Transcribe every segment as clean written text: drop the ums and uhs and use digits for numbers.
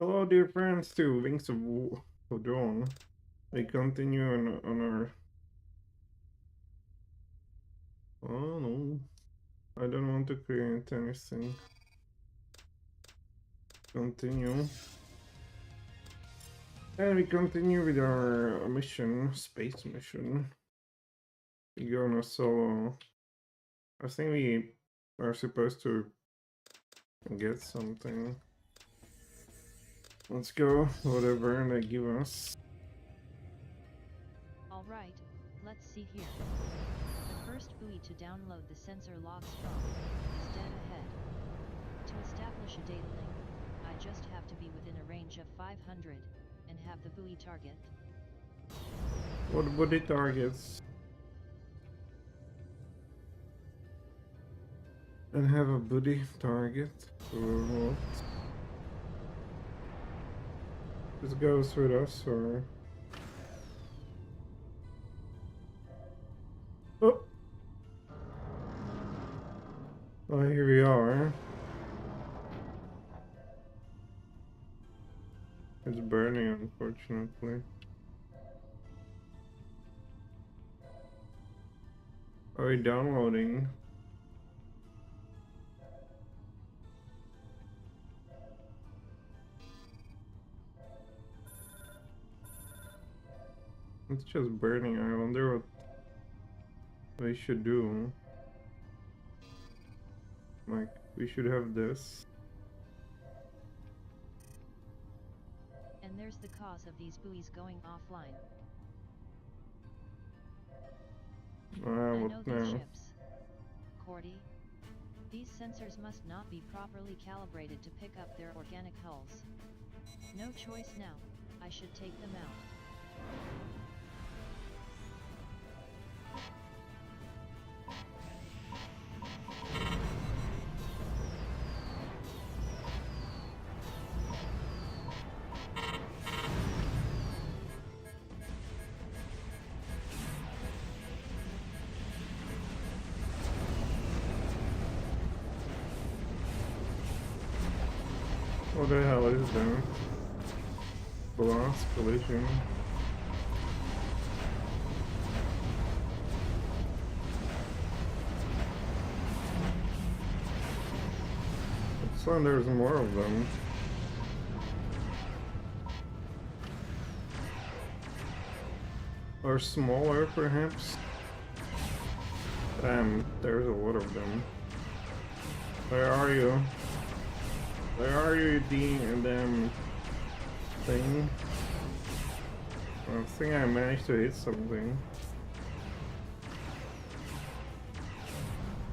Hello, dear friends, to Wings of Dawn. We continue on our. Oh no, I don't want to create anything. Continue. And we continue with our mission, space mission. We go on a solo. I think we are supposed to get something. Let's go, whatever they give us. Alright, let's see here. The first buoy to download the sensor logs from is dead ahead. To establish a data link, I just have to be within a range of 500 and have the buoy target. What it targets? And have a buddy target or what? This goes with us or? Oh! Oh, here we are. It's burning, unfortunately. Are we downloading? It's just burning. I wonder what we should do. Like, we should have this. And there's the cause of these buoys going offline. I know What these now? ships. Cordy? These sensors must not be properly calibrated to pick up their organic hulls. No choice now, I should take them out. What the hell is that? Blast collision. Looks like there's more of them. Or smaller, perhaps? Damn, there's a lot of them. Where are you? Where are you, damn thing? I think I managed to hit something.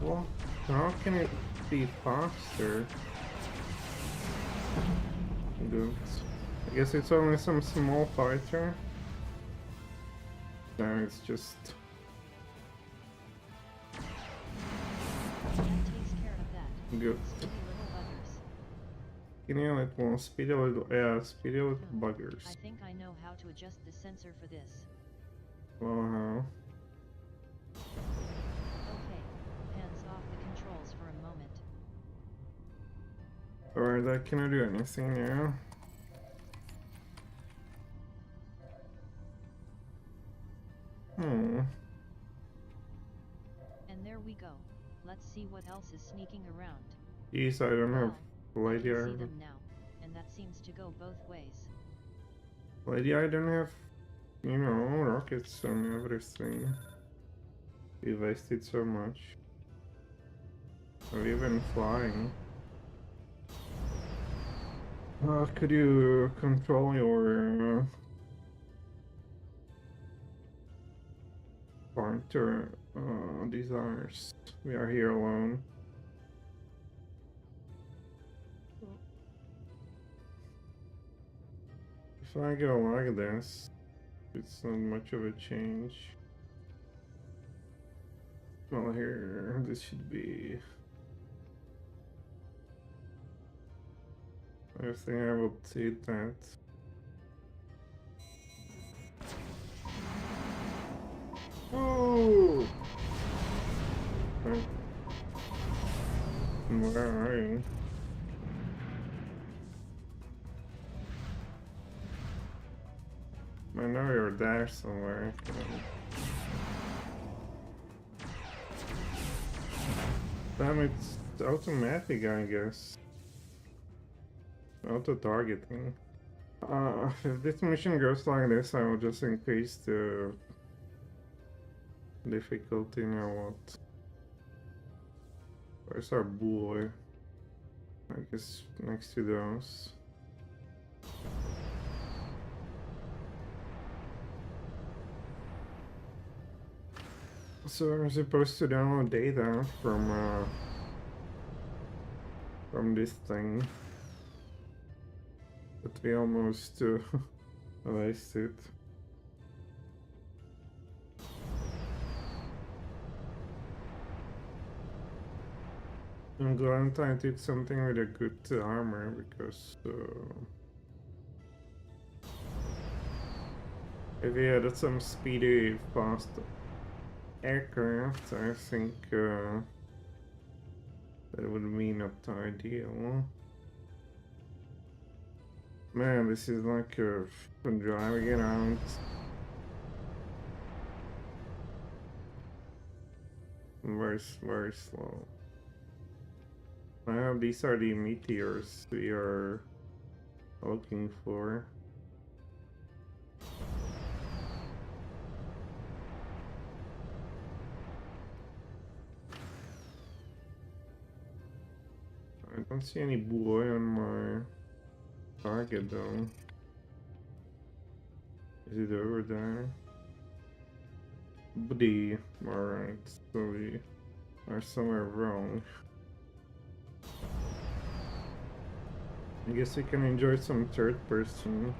Well, how can it be faster? Good. I guess it's only some small fighter. No, it's just... That takes care of that. Good. Speedy little buggers. Speedy little, speedy little, yeah, speedy little buggers. I think I know how to adjust the sensor for this. Well, how? Okay, hands off the controls for a moment. Alright, I cannot do anything now. And there we go. Let's see what else is sneaking around. Jeez, I don't have I Lady can see them now, and that seems to go both ways. Lady, I don't have, you know, rockets and everything. We wasted so much. Are we even flying? Could you control your pointer desires? We are here alone. If I go like this, it's not much of a change. Well, here, this should be... I think I will take that. Oh! Where are you? I know you're there somewhere. Damn, it's automatic, I guess. Auto-targeting. If this mission goes like this, I will just increase the difficulty now. What? Where's our boy? I guess next to those. So I'm supposed to download data from this thing, but we almost wasted. I'm glad I took something with a good armor because if we had some speedy, fast aircraft, I think that would be not ideal. Man, this is like driving around. Very, very slow. I hope these are the meteors we are looking for. I don't see any boy on my target though. Is it over there? Buddy. Alright, so we are somewhere wrong. I guess we can enjoy some third person.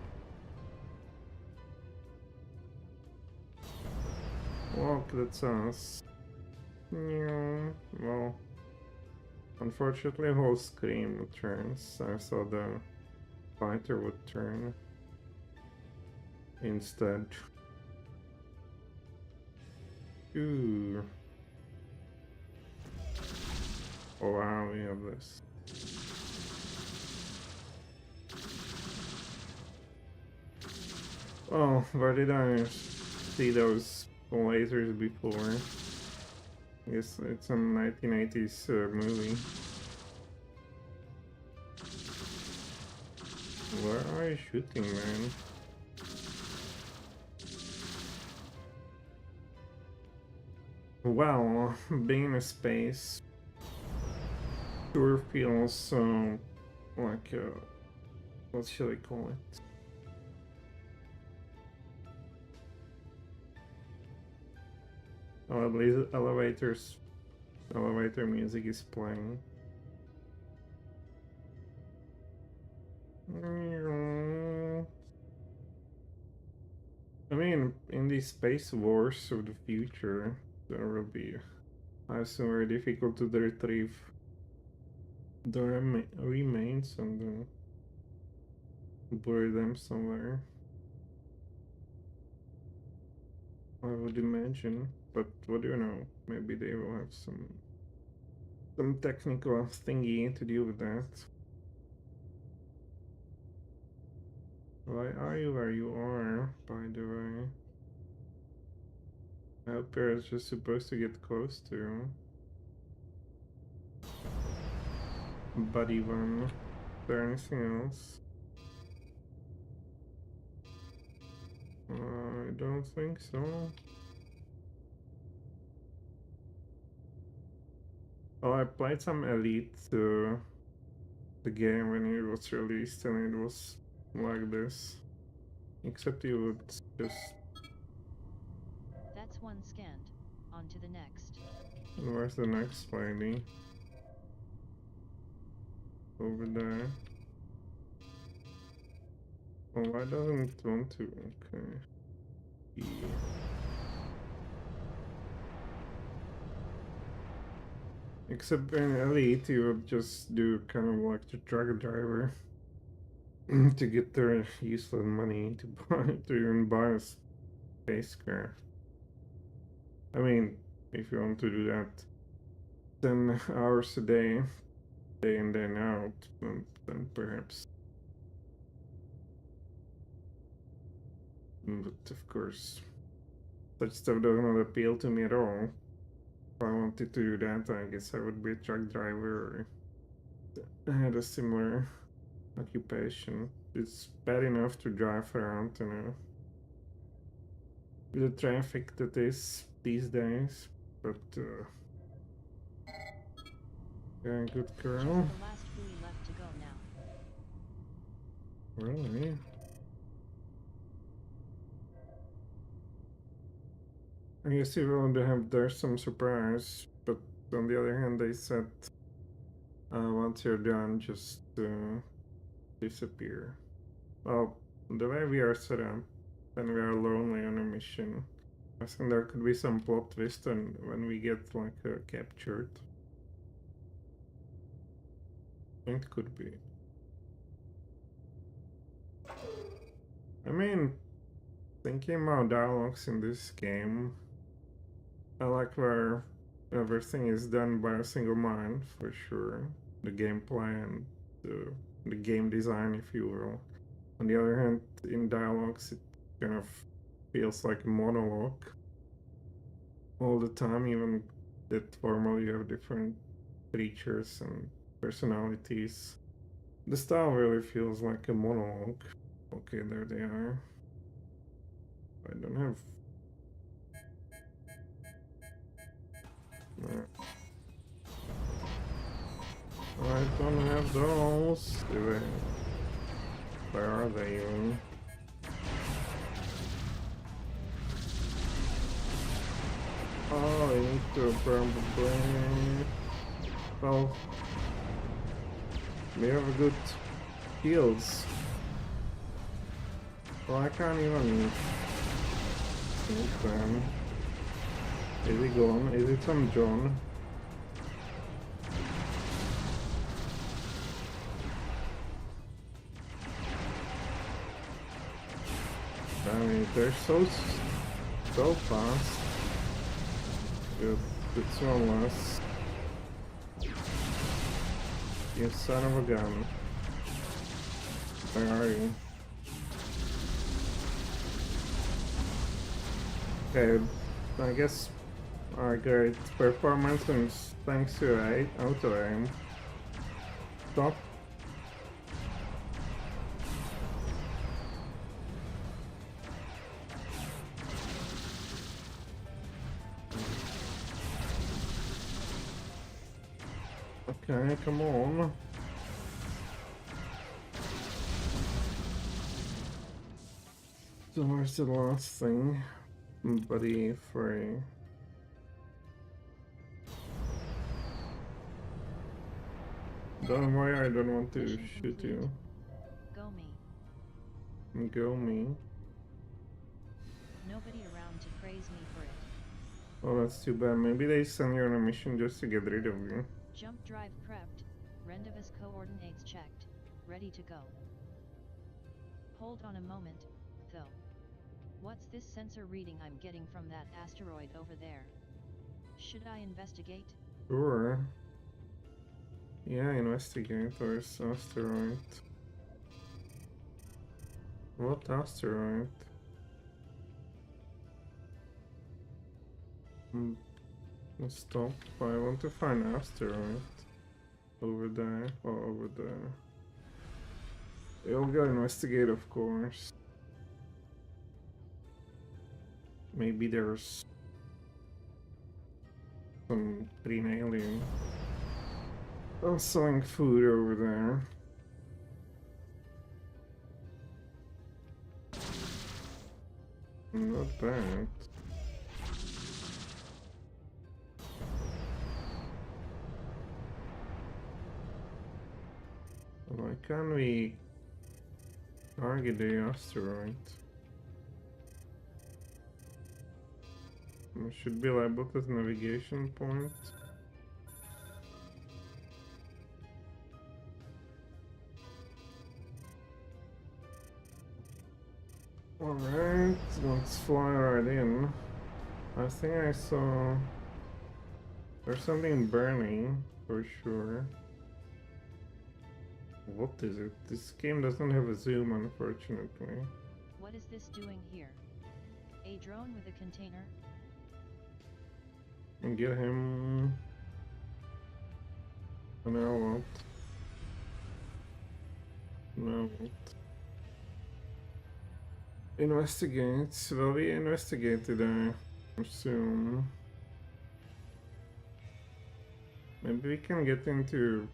Look, that's us. Yeah, well, unfortunately, whole screen turns. I saw the fighter would turn instead. Ooh. Oh wow, we have this. Oh, where did I see those lasers before? I guess it's a 1980s movie. Where are you shooting, man? Well, being in space sure feels like what should I call it? Oh, at least elevator music is playing. I mean, in these space wars of the future, there will be, I assume, very difficult to retrieve the remains and bury them somewhere. I would imagine, but what do you know? Maybe they will have some technical thingy to deal with that. Why are you where you are, by the way? I hope you're just supposed to get close to. Buddy one. Is there anything else? I don't think so. Oh, I played some Elite, the game when it was released, and it was like this. Except you would just... That's one scanned. On to the next. And where's the next lady? Over there. Oh, why doesn't it want to? Okay. Yeah. Except in Elite, you would just do kind of like the truck driver to get their useless money to buy to even buy a spacecraft. I mean, if you want to do that 10 hours a day, day in, day out, then perhaps. But of course, such stuff does not appeal to me at all. If I wanted to do that, I guess I would be a truck driver or I had a similar occupation. It's bad enough to drive around, with the traffic that is these days, but yeah, good girl. Just the last buoy left to go now. Really? I guess you will have there's some surprise, but on the other hand, they said once you're done, just disappear. Well, the way we are set up, when we are lonely on a mission, I think there could be some plot twist when we get like captured. It could be. I mean, thinking about dialogues in this game, I like where everything is done by a single mind, for sure. The gameplay and the game design, if you will. On the other hand, in dialogues, it kind of feels like a monologue all the time, even that formally you have different creatures and personalities. The style really feels like a monologue. Okay, there they are. I don't have... I don't have those. Where are they even? Oh, I need to probably... Well... We have good heals. Well, I can't even... Use them. Is he gone? Is it some John? I mean, they're so fast. It's one less. You son of a gun. Where are you? Okay, I guess our great performance and thanks to auto aim. Stop. Okay, come on. So where's the last thing? Buddy free. Don't worry, I don't want to Mission shoot complete. you. Go me. Go me. Nobody around to praise me for it. Oh, that's too bad. Maybe they send you on a mission just to get rid of you. Jump drive prepped. Rendezvous coordinates checked. Ready to go. Hold on a moment, though. What's this sensor reading I'm getting from that asteroid over there? Should I investigate? Sure. Yeah, investigators, asteroid. What asteroid? Stop. I want to find asteroid. Over there. Oh, over there. We'll go investigate, of course. Maybe there's some green alien. Oh, selling food over there. Not bad. Why can't we target the asteroid? It should be labeled as navigation point. Alright, let's fly right in. I think I saw... There's something burning, for sure. What is it? This game doesn't have a zoom, unfortunately. What is this doing here? A drone with a container? And get him. And now what? Now what? Investigate. Well, we investigated, I assume. Maybe we can get into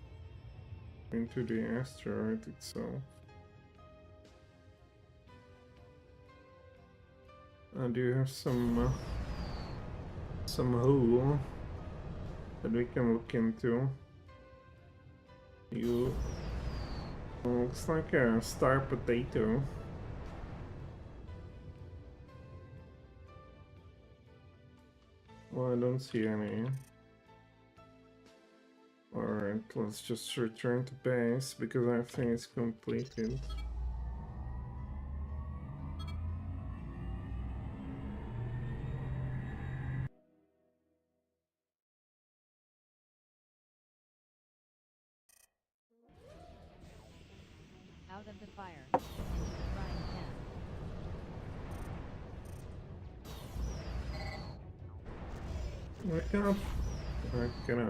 the asteroid itself. Do you have some hole that we can look into? You looks like a star potato. Well, I don't see any. Alright, let's just return to base because everything is completed. Out of the fire, into the frying pan. Wake up! Can I?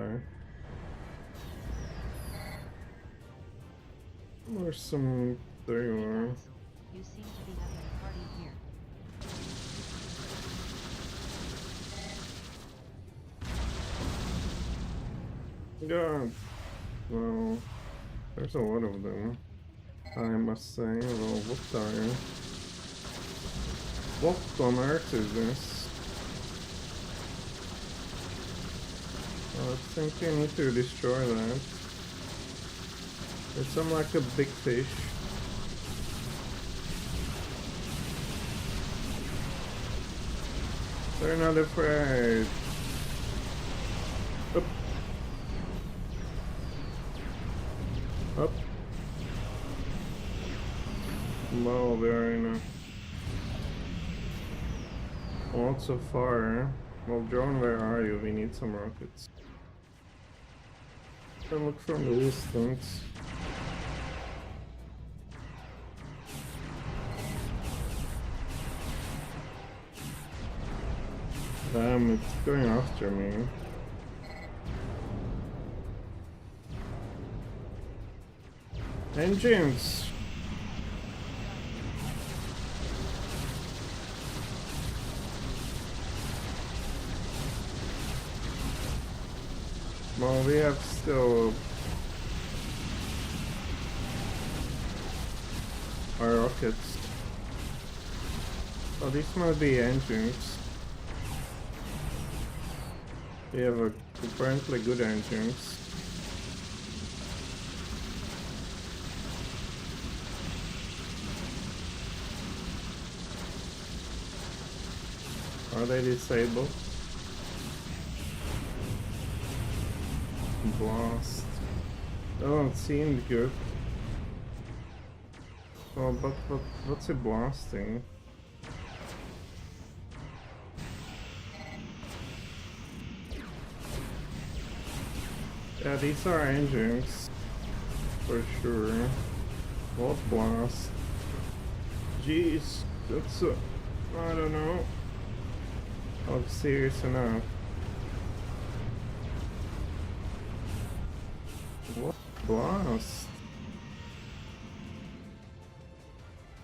There's some... There you Hey are. guys, you seem to be having a party here. God! Well, there's a lot of them. I must say, well, what are you? What on earth is this? I think I need to destroy that. It's some like a big fish. They're not afraid. Up. Up. Well, they're in a lots of fire. Well, drone, where are you? We need some rockets. Can look from the distance. Damn, it's going after me. Engines! Well, we have still our rockets. Oh, these must be engines. We have apparently good engines. Are they disabled? Blast. Oh, it seemed good. Oh, but what's it blasting? Yeah, these are engines. For sure. What blast? Jeez, that's I don't know. Oh, serious enough. What blast?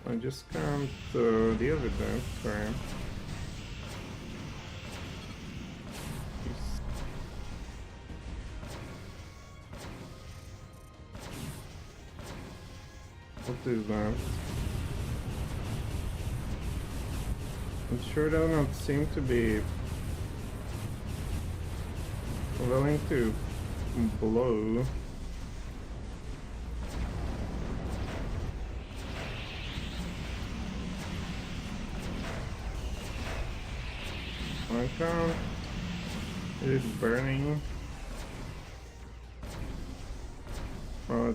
I just can't deal with that crap. What is that? It sure does not seem to be willing to blow. I can't. Is it burning? Oh,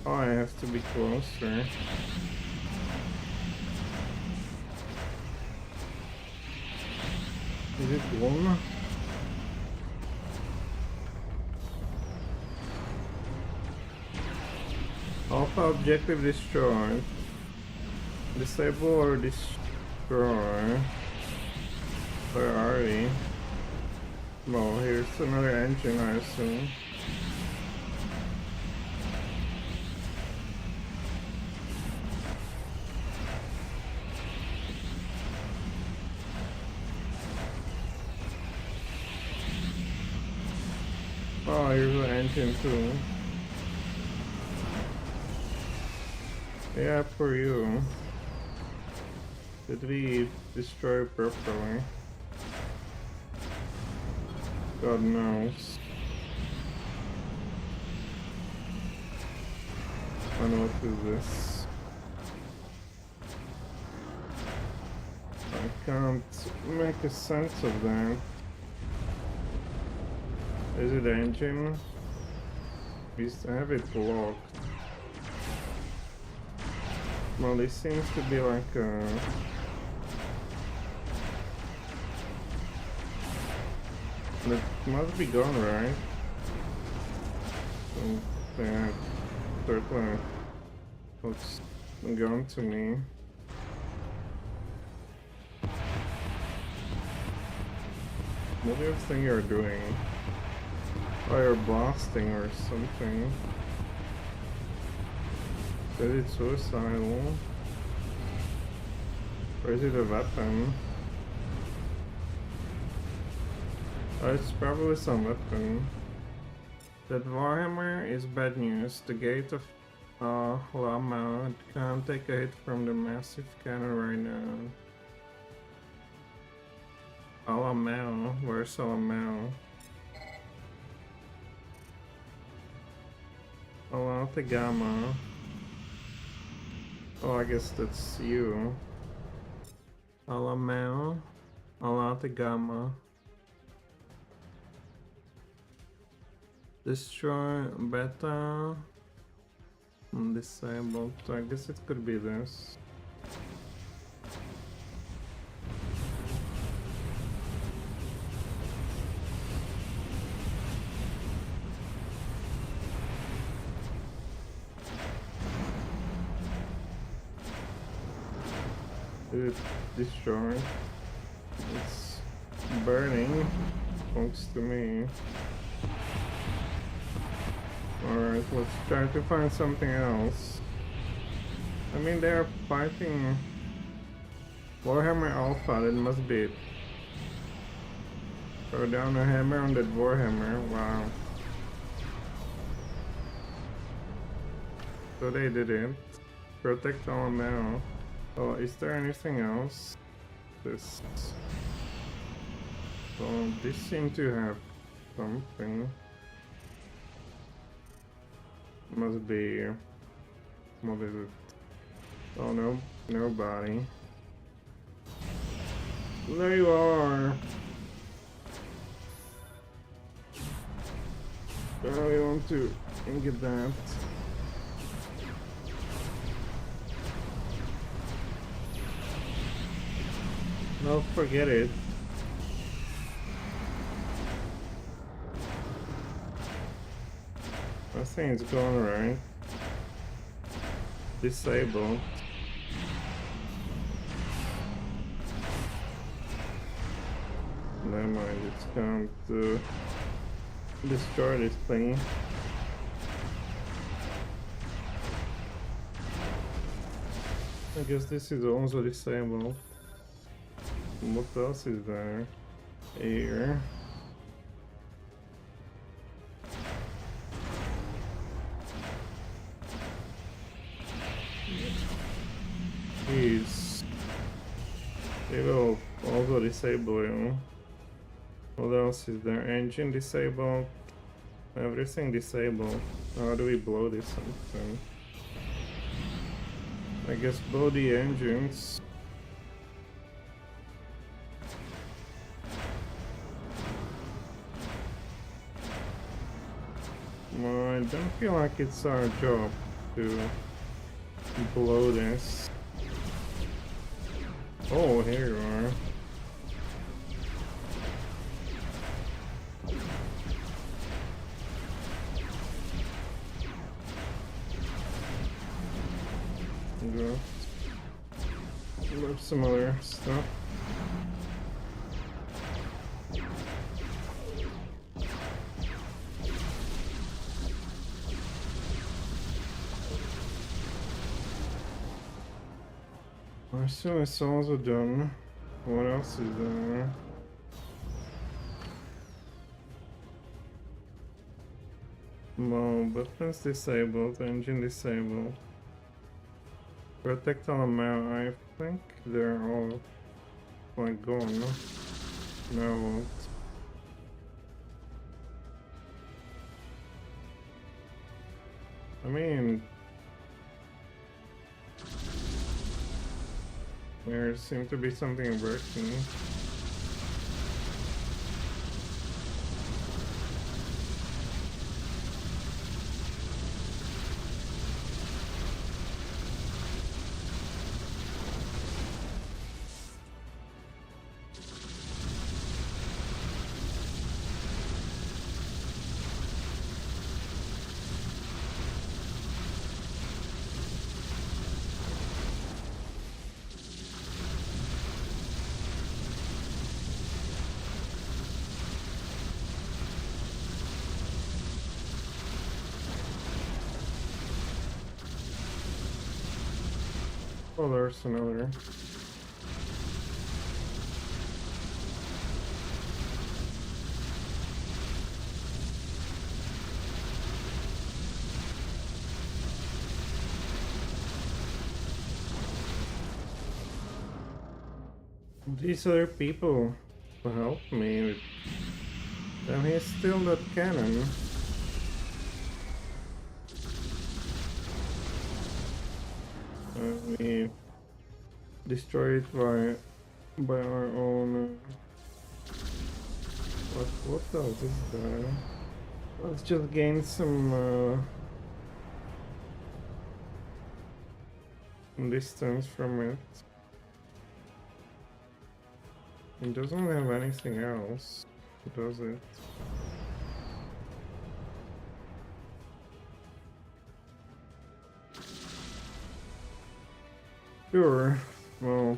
I have to be closer. Is it one? Alpha objective destroyed. Disable or destroy. Where are we? Well, here's another engine, I assume. Oh, here's an engine too. Yeah, for you. Did we destroy it properly? God knows. And what is this? I can't make a sense of that. Is it engine? We have it blocked. Well, this seems to be like a... It must be gone, right? So, yeah, certainly looks gone to me. What do you think you're doing? Oh, you're blasting or something. Is it suicidal? Or is it a weapon? Oh, it's probably some weapon. That Warhammer is bad news. The gate of Lama can't take a hit from the massive cannon right now. Alamau, where's Alamau? Alante Gamma. Oh, I guess that's you. Alamau, Alante Gamma. Destroy beta. Disabled. I guess it could be this. It destroyed. It's burning. Thanks to me. Alright, let's try to find something else. I mean, they're fighting Warhammer Alpha, that must be it. Throw down a hammer on that Warhammer, wow. So they did it. Protect all now. Oh, is there anything else? This. Well, this seems to have something. Must be. What is it? Oh no, nobody. There you are. I want to get that. No, forget it. I think it's gone, right? Disabled. Never mind, it's going to destroy this thing. I guess this is also disabled. What else is there? Here. Jeez. It will also disable you. What else is there? Engine disabled. Everything disabled. How do we blow this something? I guess blow the engines. Well, I don't feel like it's our job to blow this. Oh, here you are. Go. There's some other stuff. I assume it's also done. What else is there? No, weapons disabled, engine disabled. Protect all amount, I think they're all like gone. No. I mean, there seems to be something working. Oh, there's another. These other people to help me. Then he's still that cannon. We destroy it by our own. What does this do? Let's just gain some distance from it. It doesn't have anything else, does it? Sure. Well,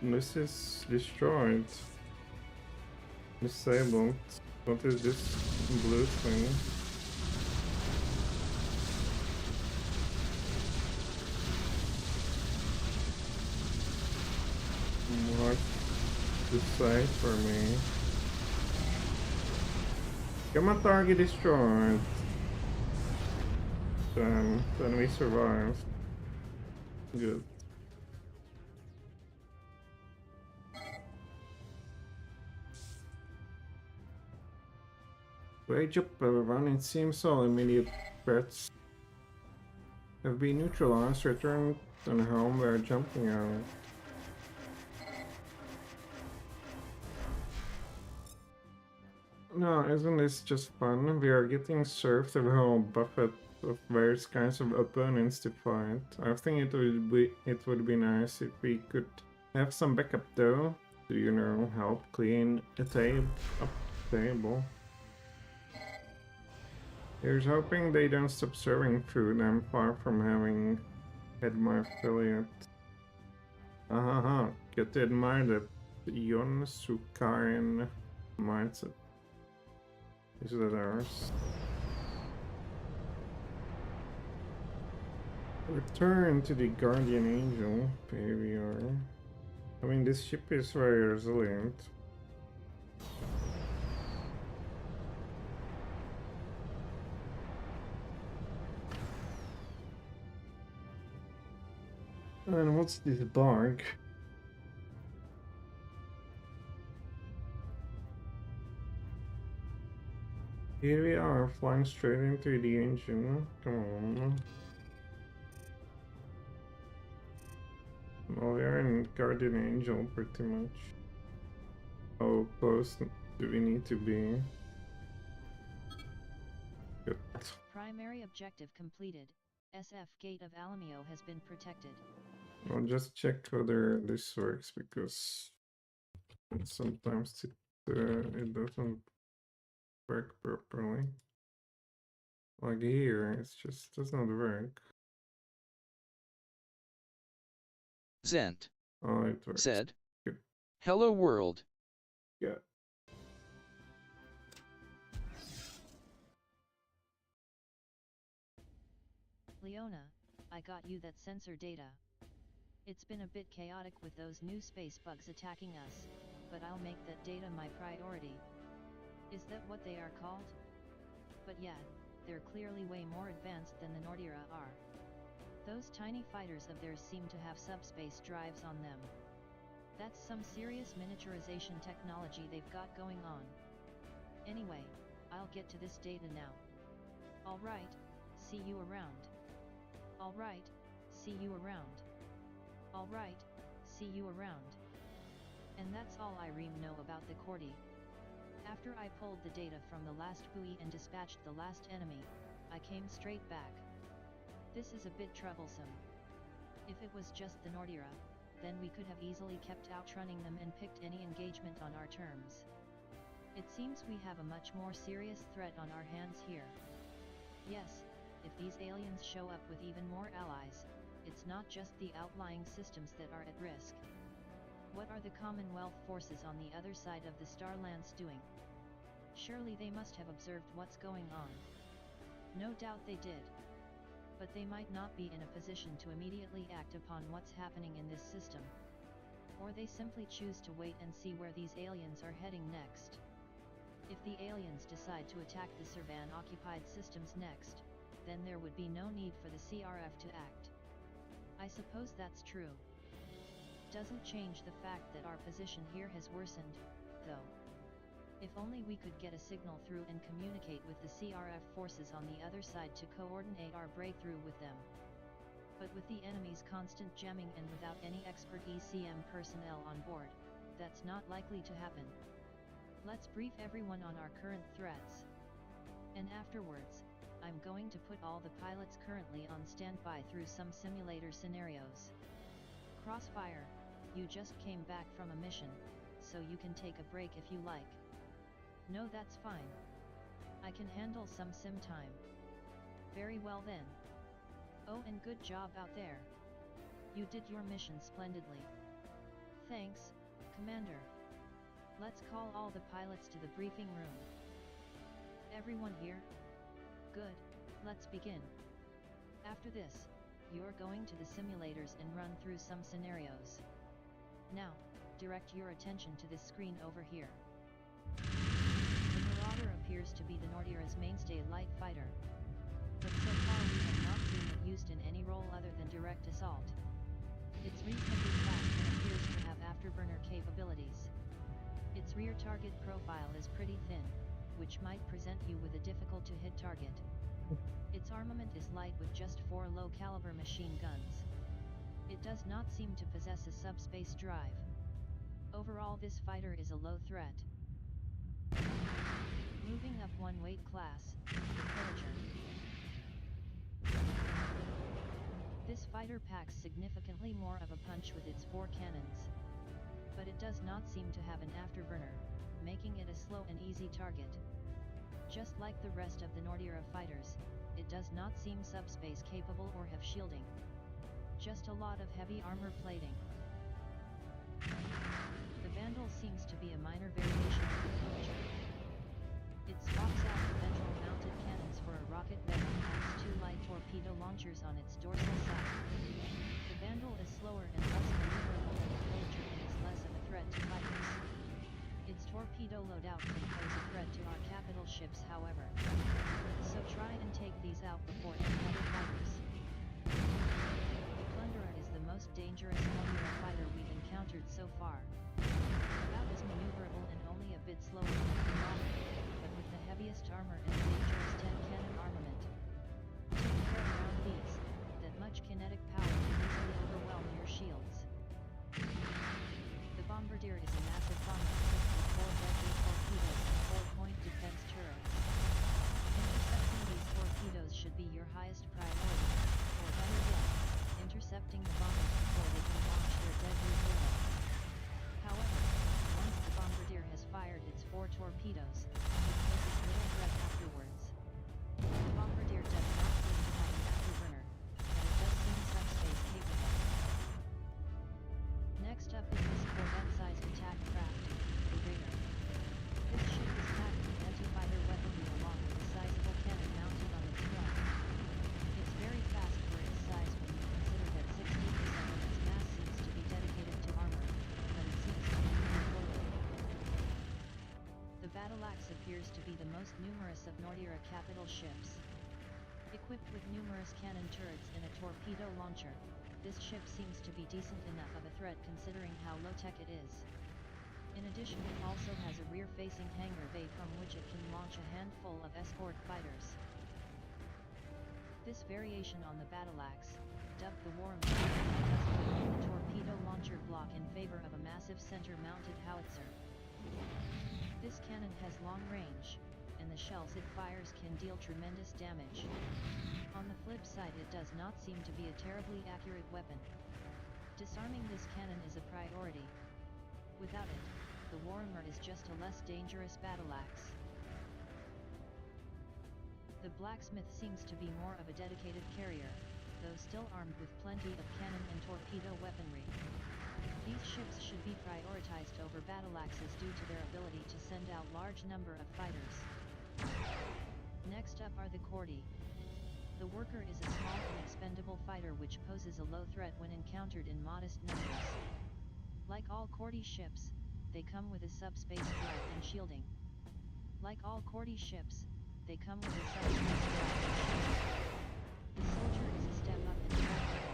this is destroyed. Disabled. What is this blue thing? What to say for me? Get my target destroyed. Then we survived. Good. Great job, everyone. It seems all immediate threats have been neutralized. Return and home. We're jumping out. No, isn't this just fun? We are getting served a whole buffet of various kinds of opponents to fight. I think it would be nice if we could have some backup though. To, you know, help clean a table. Here's hoping they don't stop serving food. I'm far from having had my affiliate. Get to admire the Yon Sukarian mindset. Is that ours? Return to the Guardian Angel. Here we are. I mean, this ship is very resilient. And what's this bug? Here we are, flying straight into the engine. Come on. Well, we are in Guardian Angel, pretty much. How close do we need to be? Good. Primary objective completed. SF Gate of Alamio has been protected. I'll just check whether this works because sometimes it doesn't work properly. Like here, it just does not work. Zent Oh, it works. said, Good. "Hello world." Yeah. Leona, I got you that sensor data. It's been a bit chaotic with those new space bugs attacking us, but I'll make that data my priority. Is that what they are called? But yeah, they're clearly way more advanced than the Nordyra are. Those tiny fighters of theirs seem to have subspace drives on them. That's some serious miniaturization technology they've got going on. Anyway, I'll get to this data now. Alright, see you around. Alright, see you around. Alright, see you around. And that's all I know about the Cordy. After I pulled the data from the last buoy and dispatched the last enemy, I came straight back. This is a bit troublesome. If it was just the Nordyra, then we could have easily kept outrunning them and picked any engagement on our terms. It seems we have a much more serious threat on our hands here. Yes, if these aliens show up with even more allies, it's not just the outlying systems that are at risk. What are the Commonwealth forces on the other side of the Starlands doing? Surely they must have observed what's going on. No doubt they did. But they might not be in a position to immediately act upon what's happening in this system. Or they simply choose to wait and see where these aliens are heading next. If the aliens decide to attack the Servan-occupied systems next, then there would be no need for the CRF to act. I suppose that's true. Doesn't change the fact that our position here has worsened, though. If only we could get a signal through and communicate with the CRF forces on the other side to coordinate our breakthrough with them. But with the enemy's constant jamming and without any expert ECM personnel on board, that's not likely to happen. Let's brief everyone on our current threats. And afterwards, I'm going to put all the pilots currently on standby through some simulator scenarios. Crossfire, you just came back from a mission, so you can take a break if you like. No, that's fine. I can handle some sim time. Very well then. Oh, and good job out there. You did your mission splendidly. Thanks, Commander. Let's call all the pilots to the briefing room. Everyone here? Good, let's begin. After this, you're going to the simulators and run through some scenarios. Now, direct your attention to this screen over here. The Marauder appears to be the Nordyra's mainstay light fighter. But so far we have not seen it used in any role other than direct assault. It's reasonably fast and appears to have afterburner capabilities. Its rear target profile is pretty thin, which might present you with a difficult-to-hit target. Its armament is light with just 4 low-caliber machine guns. It does not seem to possess a subspace drive. Overall, this fighter is a low threat. Moving up one weight class, the Pillager. This fighter packs significantly more of a punch with its 4 cannons. But it does not seem to have an afterburner, making it a slow and easy target. Just like the rest of the Nordyra fighters, it does not seem subspace capable or have shielding. Just a lot of heavy armor plating. The Vandal seems to be a minor variation of the Pillager. It swaps out the ventral mounted cannons for a rocket bed and has 2 light torpedo launchers on its dorsal side. The Vandal is slower and less maneuverable than the Pillager and is less of a threat to fighters. Its torpedo loadout can pose a threat to our capital ships, however. So try and take these out before any other fighters. The Plunderer is the most dangerous Nordyra fighter we've encountered so far. About as maneuverable and only a bit slower than the Marauder, but with the heaviest armor and a dangerous 10-cannon armament. Take care around these, that much kinetic power can easily overwhelm your shields. The Bombardier is a massive bomber equipped with 4 deadly torpedoes and 4-point defense turrets. Intercepting these torpedoes should be your highest priority, or better yet, intercepting the bombers before they can launch their deadly payload. However, once the Bombardier has fired its 4 torpedoes, it poses little threat afterwards. The Bombardier does not seem to have an afterburner, but it does seem subspace capable. appears to be the most numerous of Nordiera capital ships. Equipped with numerous cannon turrets and a torpedo launcher, this ship seems to be decent enough of a threat considering how low-tech it is. In addition, it also has a rear-facing hangar bay from which it can launch a handful of escort fighters. This variation on the battle axe, dubbed the War Machine, does away with the torpedo launcher block in favor of a massive center-mounted howitzer. This cannon has long range, and the shells it fires can deal tremendous damage. On the flip side, it does not seem to be a terribly accurate weapon. Disarming this cannon is a priority. Without it, the Warhammer is just a less dangerous battle axe. The Blacksmith seems to be more of a dedicated carrier, though still armed with plenty of cannon and torpedo weaponry. These ships should be prioritized over battle axes due to their ability to send out large number of fighters. Next up are the Cordi. The Worker is a small and expendable fighter which poses a low threat when encountered in modest numbers. Like all Cordi ships, they come with a subspace drive and shielding. Like all Cordi ships, they come with a subspace drive and shielding. The Soldier is a step up in strength.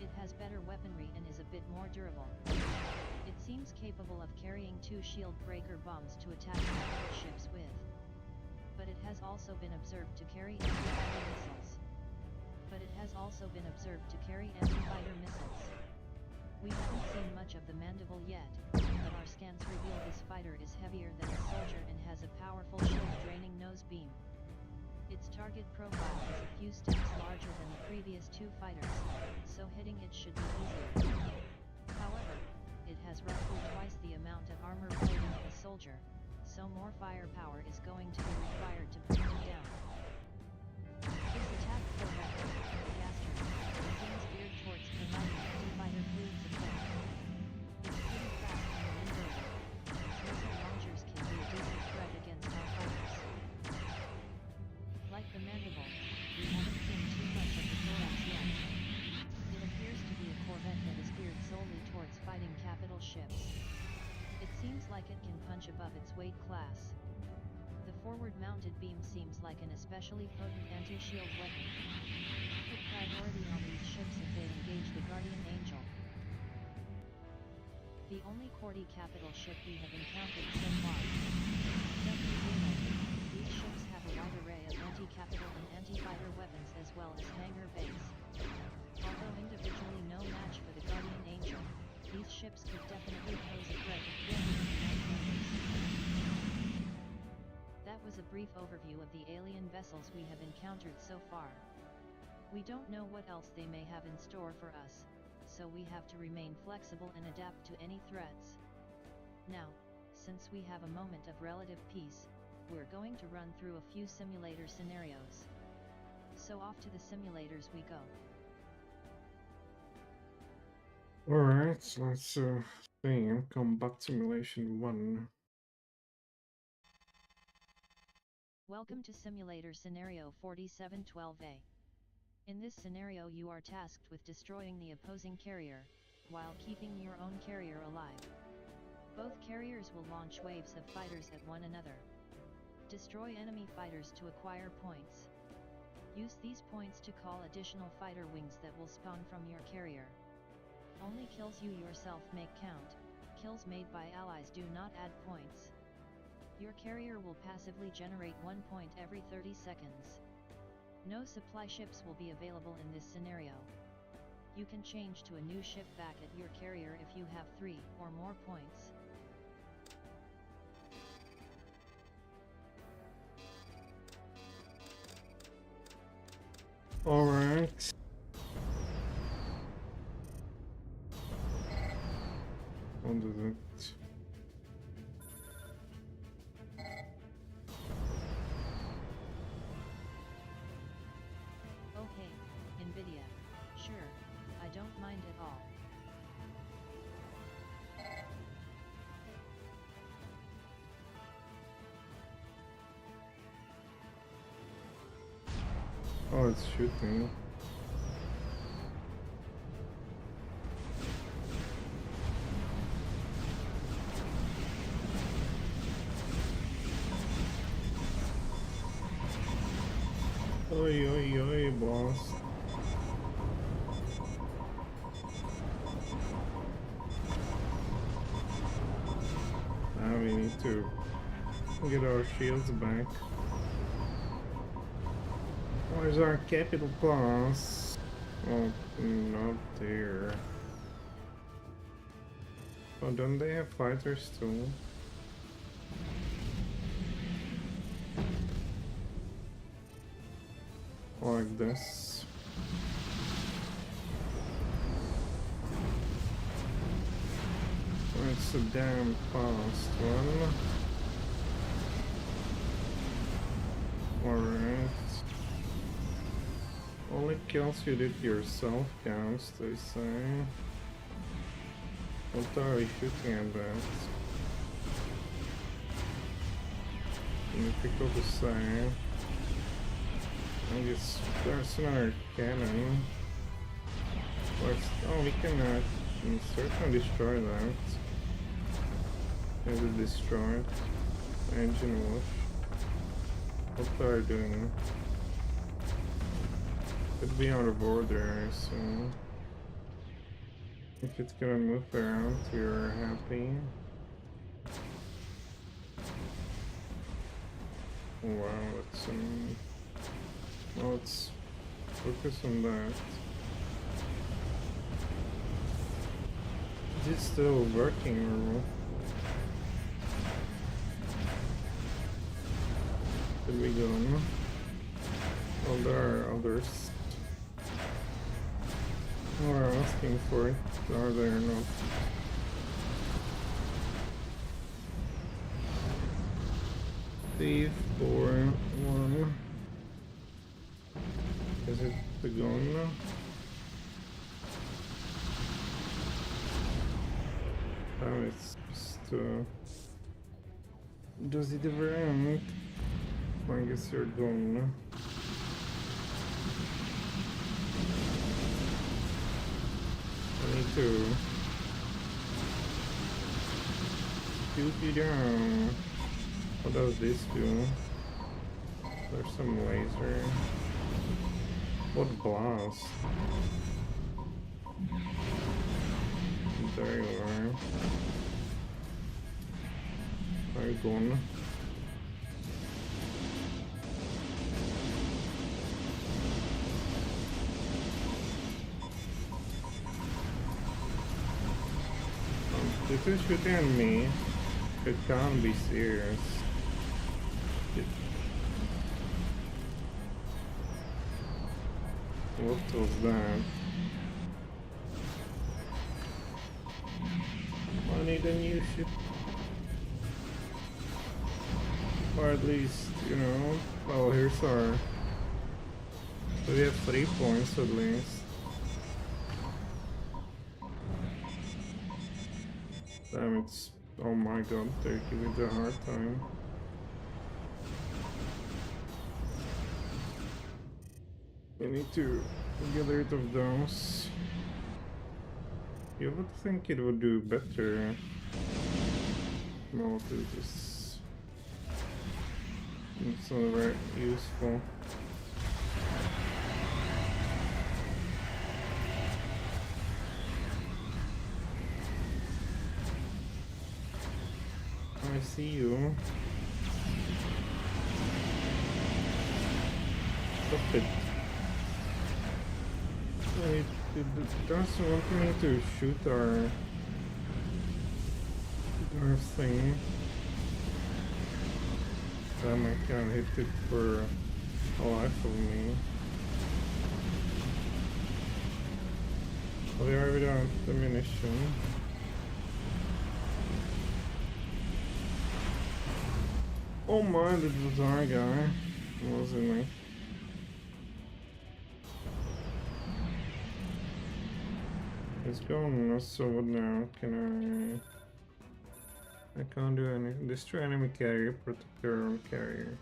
It has better weaponry and is a bit more durable. It seems capable of carrying 2 shield breaker bombs to attack capital ships with. But it has also been observed to carry anti-fighter missiles. We haven't seen much of the Mandible yet, but our scans reveal this fighter is heavier than a Soldier and has a powerful shield-draining nose beam. Its target profile is a few steps larger than the previous 2 fighters, so hitting it should be easier. However, it has roughly twice the amount of armor plating of a Soldier, so more firepower is going to be required to bring it down. This attack corvette, the Gaster, seems geared towards providing anti-fighter fluid support. It's pretty fast and maneuverable. Its missile launchers can be a decent threat against our fighters. Like the Mandible, we haven't seen too much of the Thorax yet. It appears to be a corvette that is geared solely towards fighting capital ships. It seems like it can punch above its weight class. The forward-mounted beam seems like an especially potent anti-shield weapon. Put priority on these ships if they engage the Guardian Angel. The only Cordi capital ship we have encountered so far. These ships have a wide array of anti-capital and anti-fighter weapons as well as hangar bays. Although individually no match for the Guardian Angel, these ships could definitely pose a threat if fielded in night numbers. That was a brief overview of the alien vessels we have encountered so far. We don't know what else they may have in store for us, so we have to remain flexible and adapt to any threats. Now, since we have a moment of relative peace, we're going to run through a few simulator scenarios. So off to the simulators we go. Alright, so let's see. Combat Simulation 1. Welcome to Simulator Scenario 4712A. In this scenario you are tasked with destroying the opposing carrier, while keeping your own carrier alive. Both carriers will launch waves of fighters at one another. Destroy enemy fighters to acquire points. Use these points to call additional fighter wings that will spawn from your carrier. Only kills you yourself make count, kills made by allies do not add points. Your carrier will passively generate 1 point every 30 seconds. No supply ships will be available in this scenario. You can change to a new ship back at your carrier if you have 3 or more points. Alright. On to that. Oh hey, NVIDIA. Sure, I don't mind at all. Oh, it's shooting. Get our shields back. Where's our capital class? Oh, not there. Oh, don't they have fighters too? Like this. It's a damn fast one. Alright. Only kills you did yourself counts, they say. What are we shooting at that? Difficult to say. I guess there's another cannon. Oh, we can certainly destroy that. Is it destroyed? Engine wash. What are you doing? Could be out of order, so if it's gonna move around, you're happy. Wow, let's focus on that. Is it still working or what? Did we go on? Oh, there are others who are asking for it. Are they or not? Thief 4-1. Is it the gun now? Oh, it's just does it ever end? I guess you're gone now. I need to shoot you down. What does this do? There's some laser. What blast? There you are. Are you gone? This is shooting at me. It can't be serious. What was that? I need a new ship. Or at least, you know. Oh, here's our. So we have 3 points at least. Damn, it's. Oh my god, they're giving it a hard time. We need to get rid of those. You would think it would do better. No, it is. It's not very useful. I see you. Stop it. It doesn't want me to shoot our thing. Damn, I can't hit it for a life of me. Oh, they are without ammunition. Oh my, this was our guy, wasn't it? Let's go on Knossos now. Can I can't do anything. Destroy enemy carrier, protect your own carrier.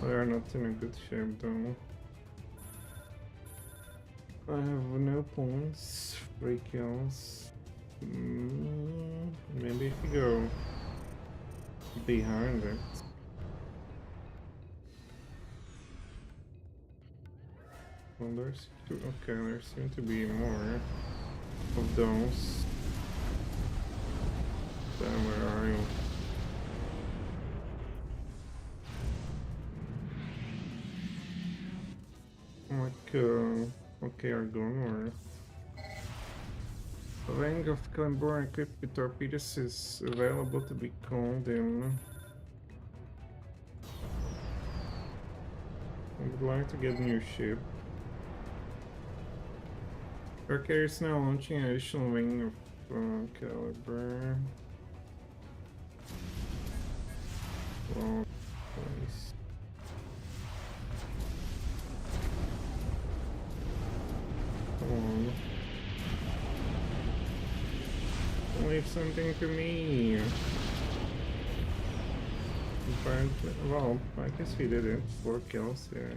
They are not in a good shape though. I have no points, 3 kills. Maybe if you go behind it. Well, there's 2. Okay, there seem to be more of those. Damn, where are you? Like, okay, are going where? A ring of Calimbor equipped with torpedoes is available to be called in. I would like to get a new ship. Okay, is now launching an additional wing of caliber. Well, nice. Come on. Leave something to me. Apparently, well, I guess he did it. 4 kills, yeah.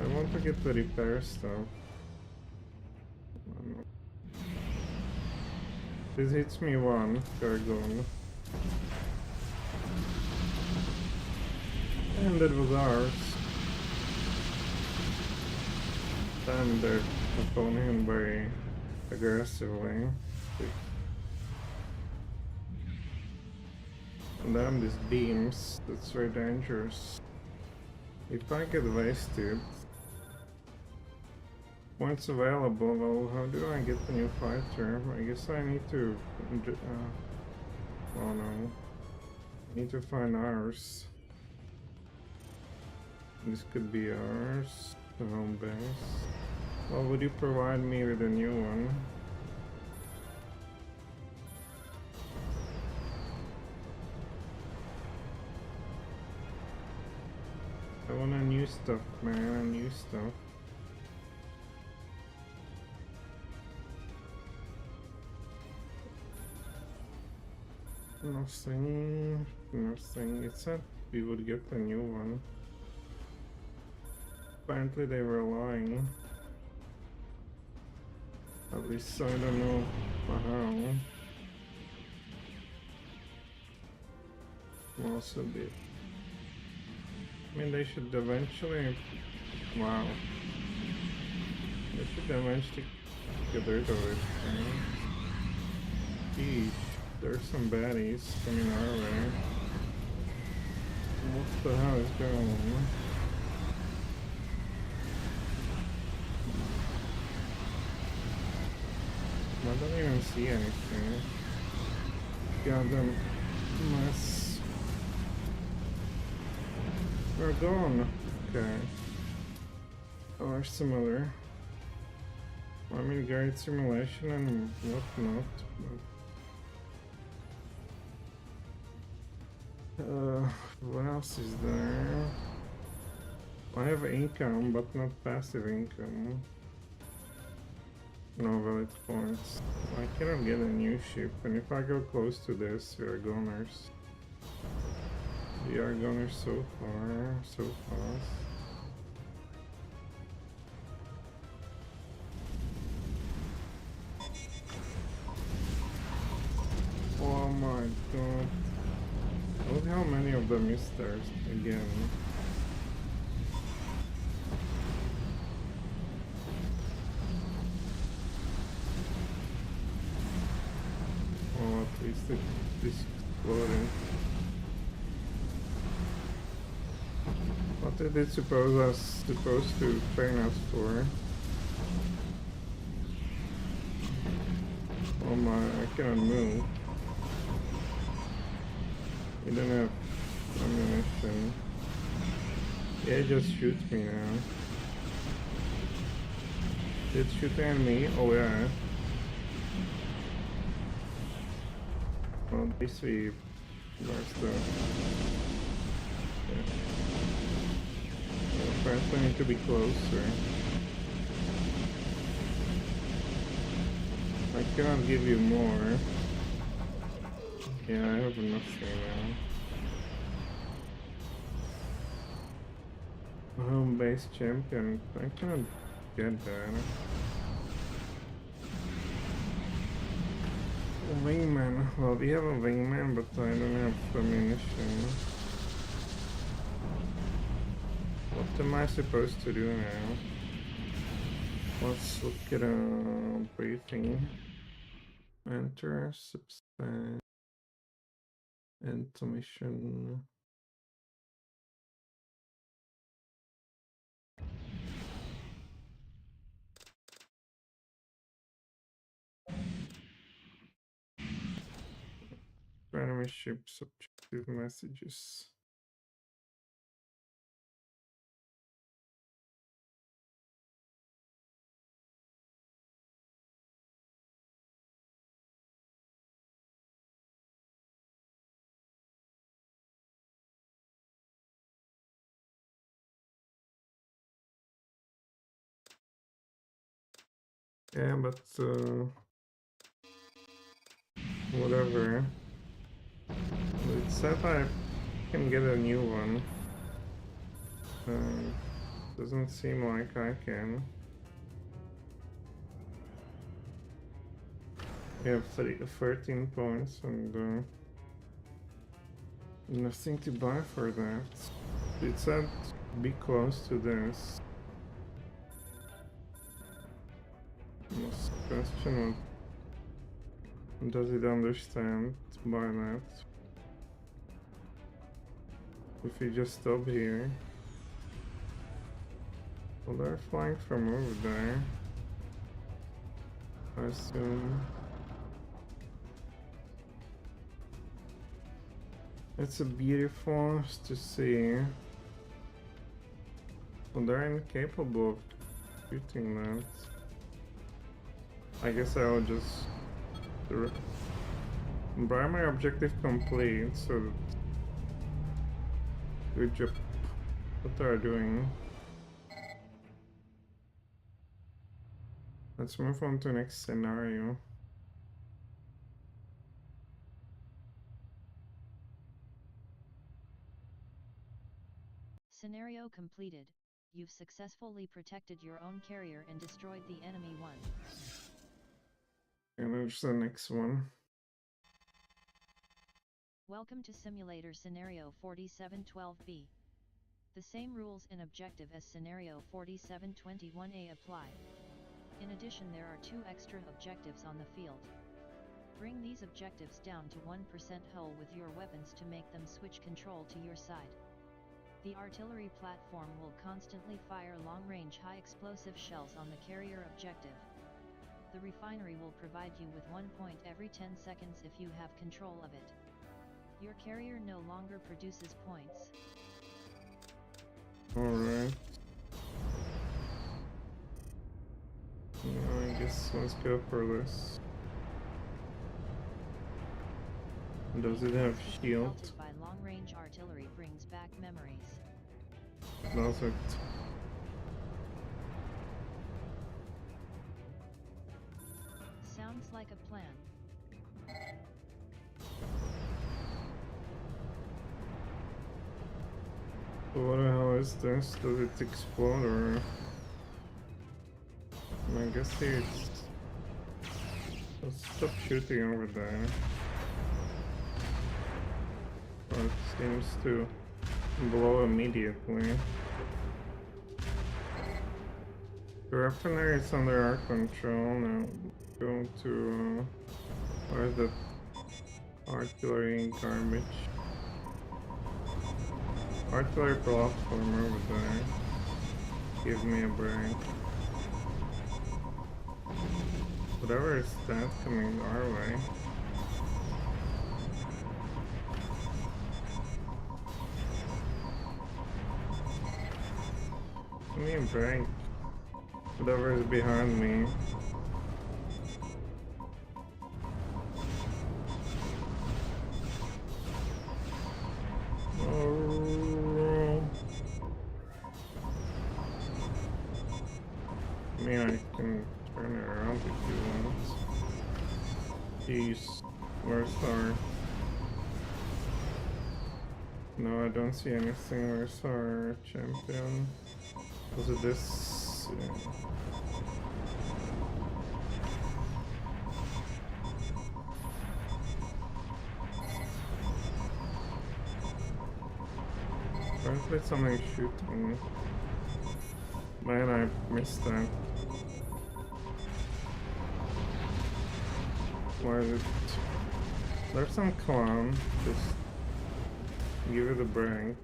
I want to get the repair stuff. This hits me one, Gargon. And that was ours. Damn, they're opponent him very aggressively. And damn, these beams, that's very dangerous. If I get wasted, points available, well, how do I get the new fighter? I guess I need to, oh no, I need to find ours. This could be ours, the home base. Well, would you provide me with a new one? I want a new stuff, man, new stuff. Nothing, nothing. It said we would get a new one. Apparently they were lying. At least I don't know how. Also did. I mean, they should eventually. Wow. They should eventually get rid of it. Right? Geez, there's some baddies coming our way. What the hell is going on? I don't even see anything. Goddamn mess. We're gone. Okay. Or similar. I mean, great simulation and whatnot. But, what else is there? I have income, but not passive income. No valid points. I cannot get a new ship, and if I go close to this, we are goners. We are goners so far, so fast. Oh my god. Look how many of them is there again. Oh, at least it is exploding. What did it supposed to train us for? Oh my, I cannot move. We don't have ammunition. Yeah, it just shoots me now. It's shooting at me? Oh yeah. Well, at least we lost the... Yeah. Apparently I need to be closer. I cannot give you more. Yeah, I have nothing now. Home base champion. I cannot get that. Wingman. Well, we have a wingman, but I don't have ammunition. What am I supposed to do now? Let's look at a briefing. Enter subscribe into mission. Enemy ship subjective messages. Yeah, but whatever. It said I can get a new one. Doesn't seem like I can. I have 13 points and nothing to buy for that. It said be close to this. Must question what does it understand by that? If you just stop here. Well, they're flying from over there. I assume. It's a beautiful to see. Well, they're incapable of shooting that. I guess I'll just primary objective complete, so good job what they're doing. Let's move on to the next scenario. Scenario completed. You've successfully protected your own carrier and destroyed the enemy one. And there's the next one. Welcome to Simulator Scenario 4712B. The same rules and objective as Scenario 4721A apply. In addition, there are 2 extra objectives on the field. Bring these objectives down to 1% hull with your weapons to make them switch control to your side. The artillery platform will constantly fire long-range high-explosive shells on the carrier objective. The refinery will provide you with 1 point every 10 seconds if you have control of it. Your carrier no longer produces points. Alright. I guess let's go for this. Does it have shield? By long-range artillery brings back memories. Does it? Sounds like a plan. What the hell is this? Does it explode or? I guess it's. Let's stop shooting over there. It seems to blow immediately. The refinery is under our control now. Go to where's the artillery garbage? Artillery platform over there. Give me a break. Whatever is that coming our way? Give me a break. Whatever is behind me. Oh. I mean, I can turn it around if you want. Jeez, where's our... No, I don't see anything. Where's our champion? Was it this? Yeah. Apparently something shooting me. Man, I missed that. Why is it? There's some clown. Just give it a break.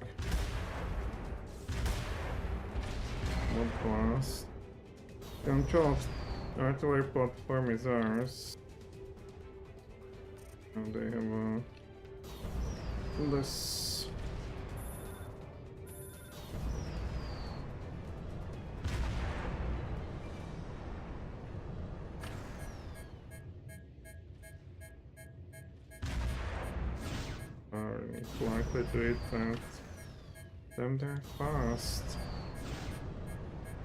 What blast? Control of artillery platform is ours. And they have this. It's likely to hit that. Them they're fast.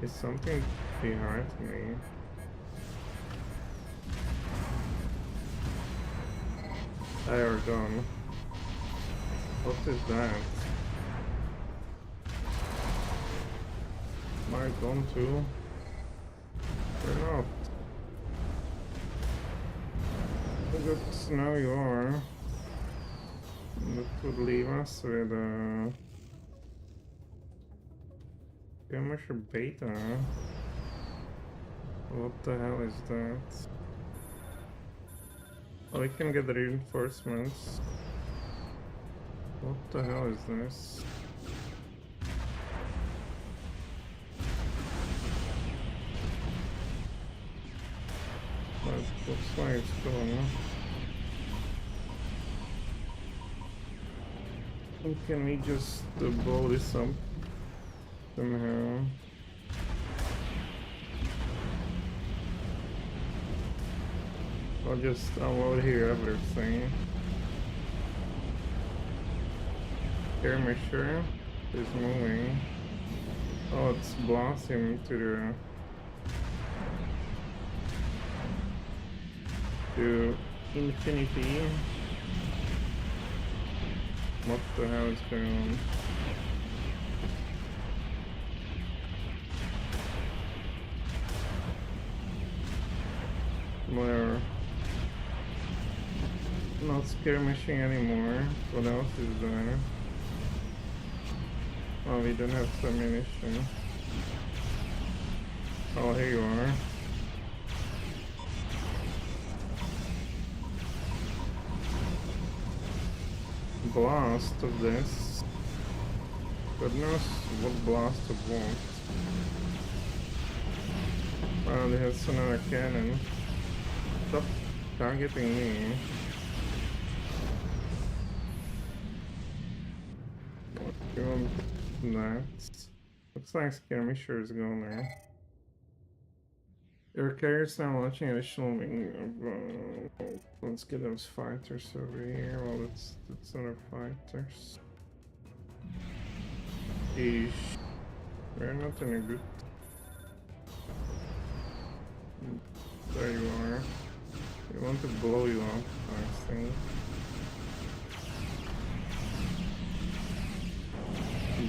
Is something behind me? They are gone. What is that? Am I gone too? They're not. Good to know you are. That would leave us with skirmisher beta. What the hell is that? Oh, we can get the reinforcements. What the hell is this? That looks like it's gone. Can we just blow this up somehow? I'll just unload here everything. Skirmisher is moving. Oh, it's blasting to infinity. What the hell is going on? We're not skirmishing anymore. What else is there? Oh, we don't have some ammunition. Oh, here you are. Blast of this. Goodness, what blast of what? Wow, they have another cannon. Stop targeting me. What do you want next? Looks like skirmisher is going there. Your carrier's now launching additional let's get those fighters over here. Well, that's other fighters. Eesh. We're not in a good... There you are. We want to blow you up, I think.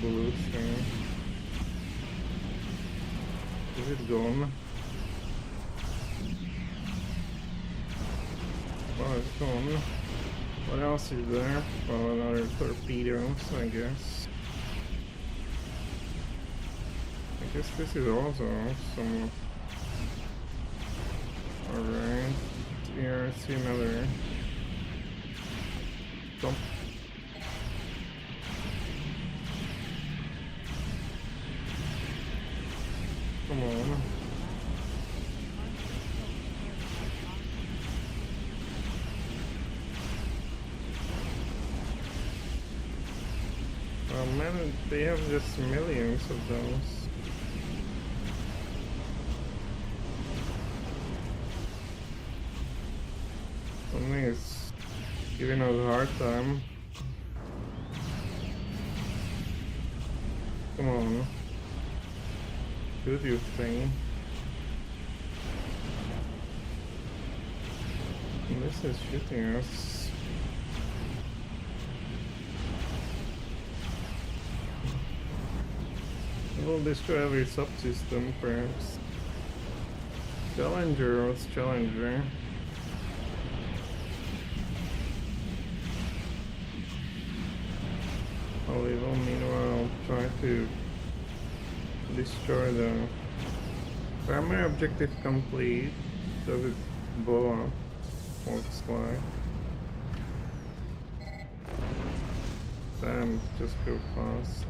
Blue thing. Is it gone? Oh, it's gone. What else is there? Well, another torpedoes, I guess. I guess this is also awesome. Alright. Here, I see another. Jump. Come on. Oh man, they have just millions of those. Something is giving us a hard time. Come on. Do your thing. And this is shooting us. We'll destroy every subsystem, perhaps. Challenger, what's Challenger? I'll meanwhile try to destroy the primary objective complete. Does it blow up? looks like. Damn, just go fast.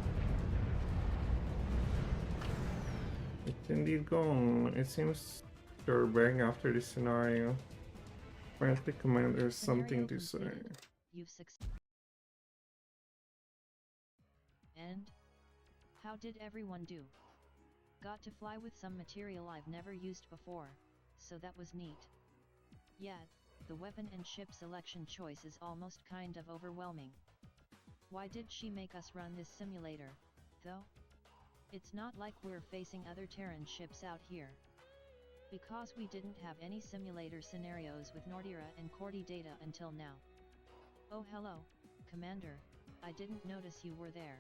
It's indeed gone. It seems you're back after this scenario. Apparently, Commander has something to say. You've succeeded. And? How did everyone do? Got to fly with some material I've never used before, so that was neat. Yet, the weapon and ship selection choice is almost kind of overwhelming. Why did she make us run this simulator, though? It's not like we're facing other Terran ships out here. Because we didn't have any simulator scenarios with Nordira and Cordy data until now. Oh hello, Commander, I didn't notice you were there.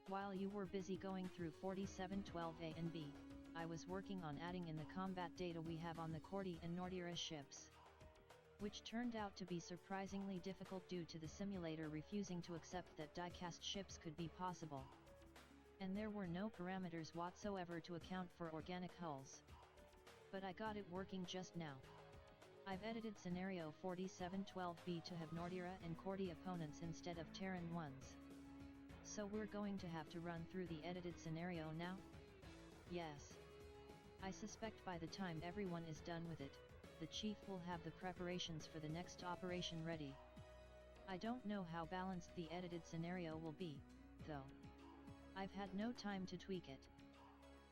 While you were busy going through 4712A and B, I was working on adding in the combat data we have on the Cordy and Nordira ships. Which turned out to be surprisingly difficult due to the simulator refusing to accept that die-cast ships could be possible. And there were no parameters whatsoever to account for organic hulls. But I got it working just now. I've edited scenario 4712B to have Nordira and Cordy opponents instead of Terran ones. So we're going to have to run through the edited scenario now? Yes. I suspect by the time everyone is done with it, the Chief will have the preparations for the next operation ready. I don't know how balanced the edited scenario will be, though. I've had no time to tweak it.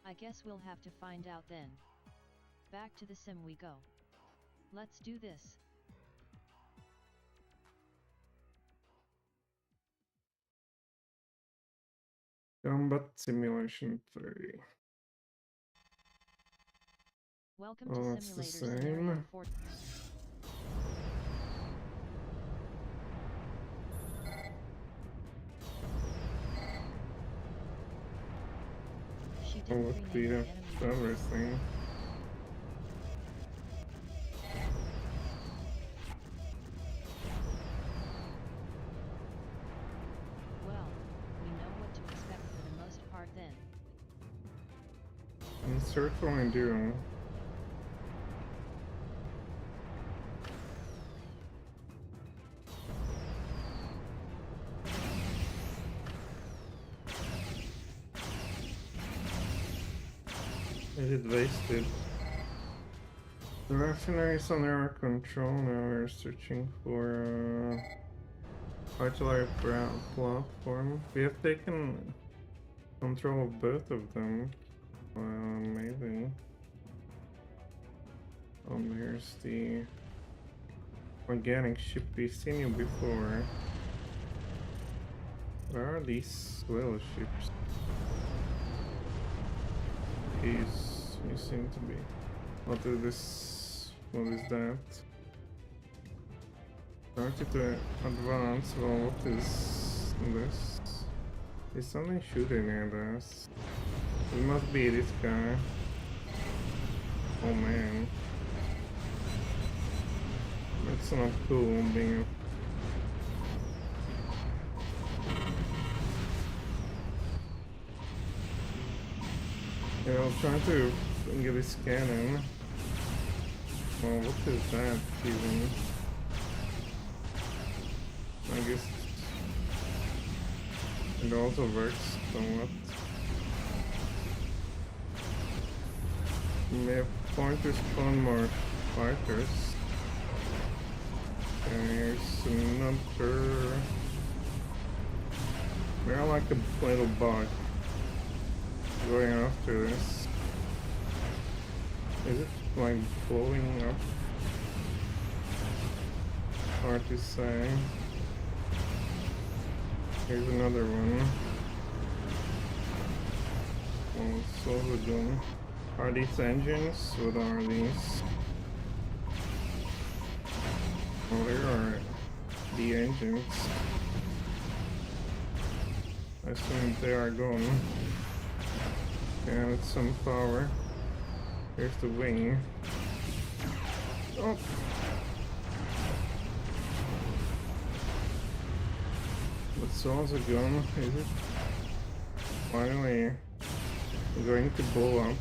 I guess we'll have to find out then. Back to the sim we go. Let's do this. Combat Simulation 3. Welcome Oh, to that's the Simulator Scenario same. 4. She Oh, didn't look, we rename have the enemy. everything. Well, we know what to expect for the most part then. And certainly do. Is it wasted? The refinery is under our control now. We're searching for artillery platform. We have taken control of both of them. Maybe. Here's the organic ship we've seen you before. Where are these little ships? These seem to be. What is this? What is that? Started to advance. Well, what is this? Is something shooting at us? It must be this guy. Oh man. That's not cool being. Yeah, I was trying to get this cannon. Well, what is that even? I guess it also works somewhat. We may have point to spawn more fighters. And here's another. They're like a little bug going after this. Is it like blowing up? Hard to say. Here's another one. Oh, it's also done. Are these engines? What are these? Oh, there are the engines. I assume they are gone. And it's some power. Here's the wing. Oh! It's also gone, is it? Finally going to blow up.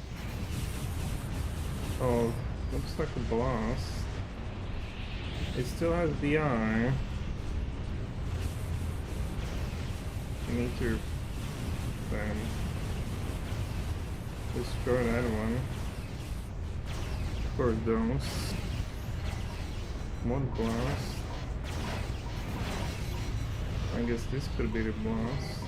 Oh, looks like a blast. It still has the eye. I need to destroy that one. For those. One blast. I guess this could be the boss.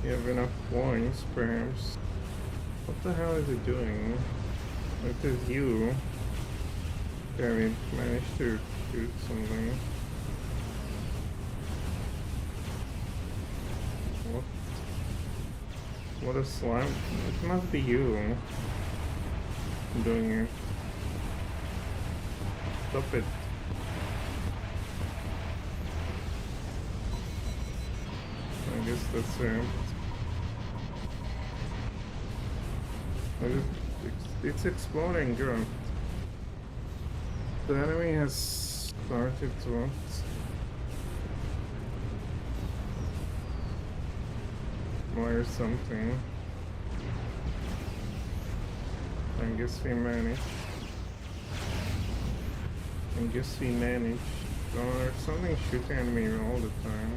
You have enough points, perhaps. What the hell is it doing? It is you. Yeah, we managed to shoot something. What a slime. It must be you doing it. Stop it. I guess that's it. It's exploding, girl. The enemy has started to or something. I guess we managed. Oh, there's something shooting at me all the time.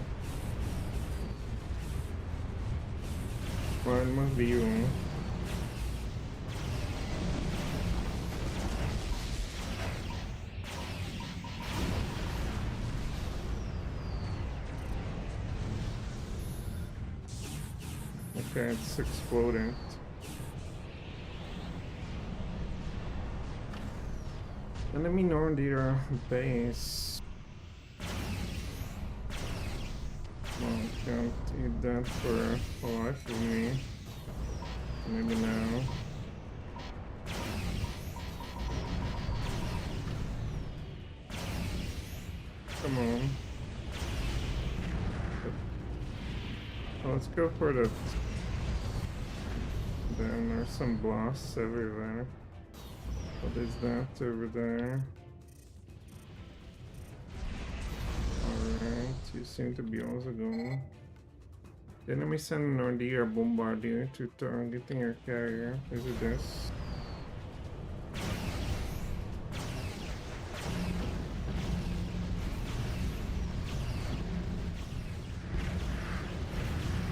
Well, it must be you. Okay, it's exploding. Enemy Nordier base. Well, can't eat that for a life of me. Maybe now. Come on. Oh, let's go for the... Then there's some blasts everywhere. What is that over there? Alright, you seem to be also going. The enemy send an Nordier bombardier to targeting your carrier. Is it this?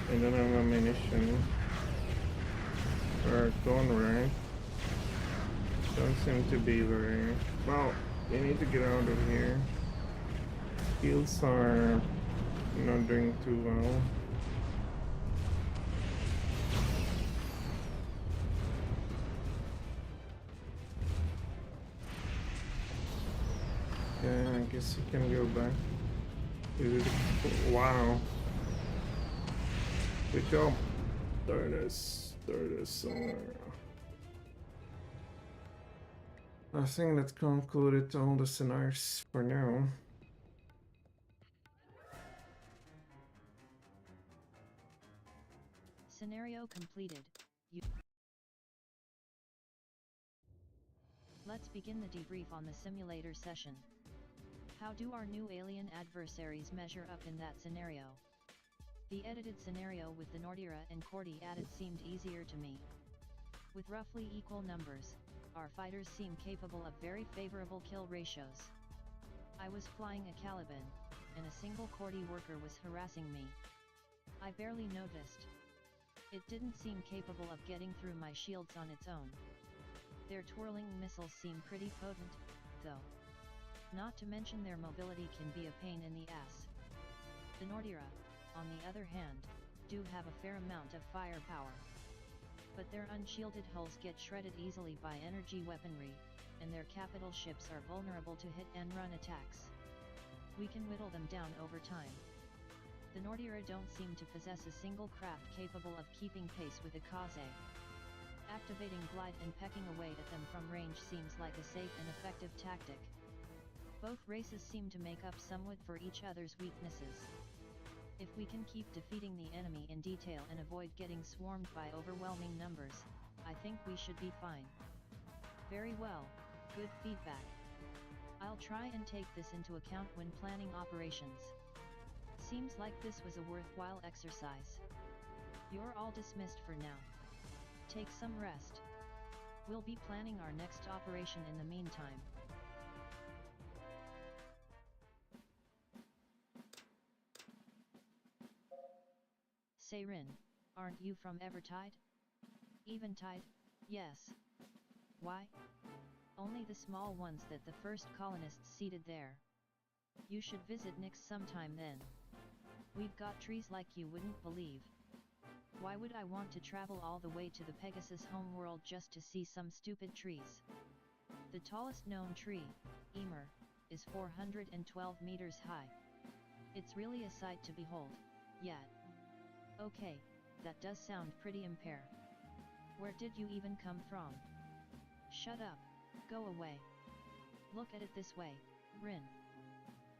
I don't have ammunition. Or gone right. Don't seem to be very well. We need to get out of here. Fields are not doing too well. Yeah, I guess you can go back. Wow. Good job. There it is somewhere. I think that concluded all the scenarios for now. Scenario completed. Let's begin the debrief on the simulator session. How do our new alien adversaries measure up in that scenario? The edited scenario with the Nordira and Cordy added seemed easier to me. With roughly equal numbers, our fighters seem capable of very favorable kill ratios. I was flying a Caliban, and a single Cordy worker was harassing me. I barely noticed. It didn't seem capable of getting through my shields on its own. Their twirling missiles seem pretty potent, though. Not to mention their mobility can be a pain in the ass. The Nordira, on the other hand, do have a fair amount of firepower. But their unshielded hulls get shredded easily by energy weaponry, and their capital ships are vulnerable to hit-and-run attacks. We can whittle them down over time. The Nordira don't seem to possess a single craft capable of keeping pace with a Kaze. Activating glide and pecking away at them from range seems like a safe and effective tactic. Both races seem to make up somewhat for each other's weaknesses. If we can keep defeating the enemy in detail and avoid getting swarmed by overwhelming numbers, I think we should be fine. Very well, good feedback. I'll try and take this into account when planning operations. Seems like this was a worthwhile exercise. You're all dismissed for now. Take some rest. We'll be planning our next operation in the meantime. Say Rin, aren't you from Evertide? Eventide? Yes. Why? Only the small ones that the first colonists seeded there. You should visit Nyx sometime then. We've got trees like you wouldn't believe. Why would I want to travel all the way to the Pegasus homeworld just to see some stupid trees? The tallest known tree, Emer, is 412 meters high. It's really a sight to behold, yet. Okay, that does sound pretty impaired. Where did you even come from? Shut up, go away. Look at it this way, Rin.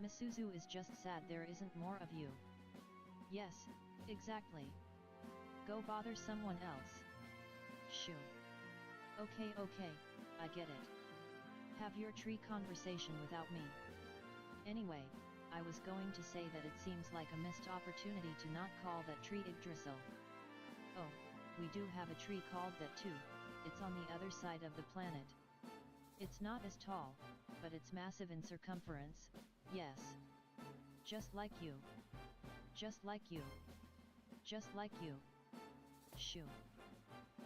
Misuzu is just sad there isn't more of you. Yes, exactly. Go bother someone else. Shoo. Okay, I get it. Have your tree conversation without me. Anyway, I was going to say that it seems like a missed opportunity to not call that tree Yggdrasil. Oh, we do have a tree called that too, it's on the other side of the planet. It's not as tall, but it's massive in circumference, yes. Just like you. Just like you. Just like you. Shoo.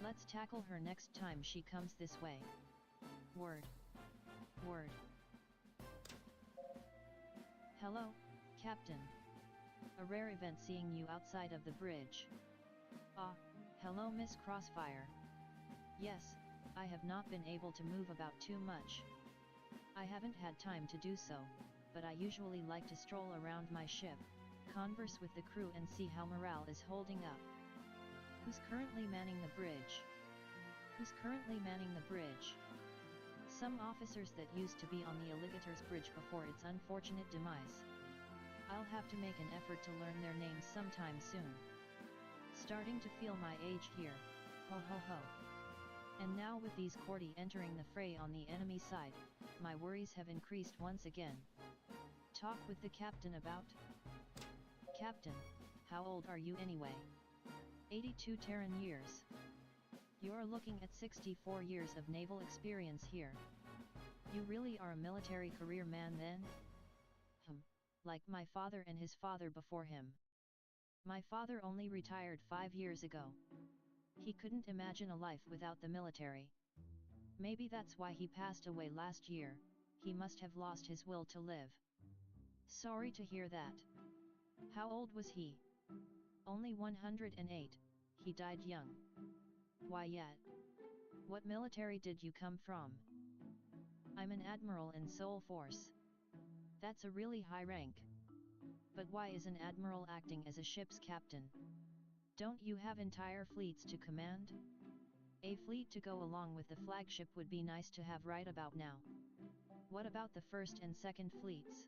Let's tackle her next time she comes this way. Word. Word. Hello, Captain. A rare event seeing you outside of the bridge. Ah, hello Miss Crossfire. Yes, I have not been able to move about too much. I haven't had time to do so, but I usually like to stroll around my ship, converse with the crew and see how morale is holding up. Who's currently manning the bridge? Who's currently manning the bridge? Some officers that used to be on the Alligator's bridge before its unfortunate demise. I'll have to make an effort to learn their names sometime soon. Starting to feel my age here, ho ho ho. And now with these Cordi entering the fray on the enemy side, my worries have increased once again. Talk with the captain about? Captain, how old are you anyway? 82 Terran years. You're looking at 64 years of naval experience here. You really are a military career man then? Like my father and his father before him. My father only retired 5 years ago. He couldn't imagine a life without the military. Maybe that's why he passed away last year, he must have lost his will to live. Sorry to hear that. How old was he? Only 108, he died young. Why yet? What military did you come from? I'm an admiral in Soul Force. That's a really high rank. But why is an admiral acting as a ship's captain? Don't you have entire fleets to command? A fleet to go along with the flagship would be nice to have right about now. What about the first and second fleets?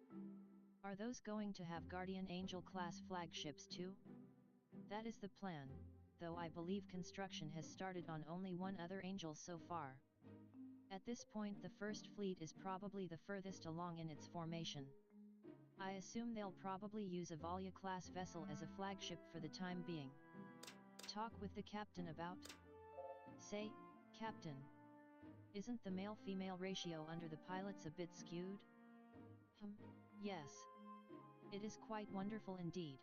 Are those going to have Guardian Angel class flagships too? That is the plan, though I believe construction has started on only one other Angel so far. At this point the first fleet is probably the furthest along in its formation. I assume they'll probably use a Volya class vessel as a flagship for the time being. Talk with the captain about? Say, Captain. Isn't the male-female ratio under the pilots a bit skewed? Yes. It is quite wonderful indeed.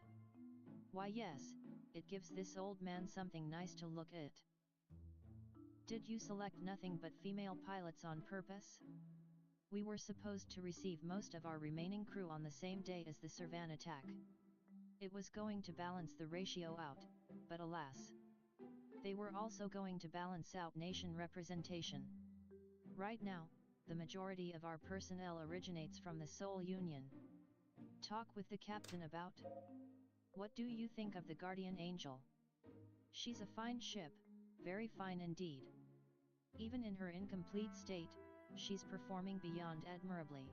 Why yes, it gives this old man something nice to look at. Did you select nothing but female pilots on purpose? We were supposed to receive most of our remaining crew on the same day as the Servan attack. It was going to balance the ratio out, but alas. They were also going to balance out nation representation. Right now, the majority of our personnel originates from the Soul Union. Talk with the captain about? What do you think of the Guardian Angel? She's a fine ship, very fine indeed. Even in her incomplete state, she's performing beyond admirably.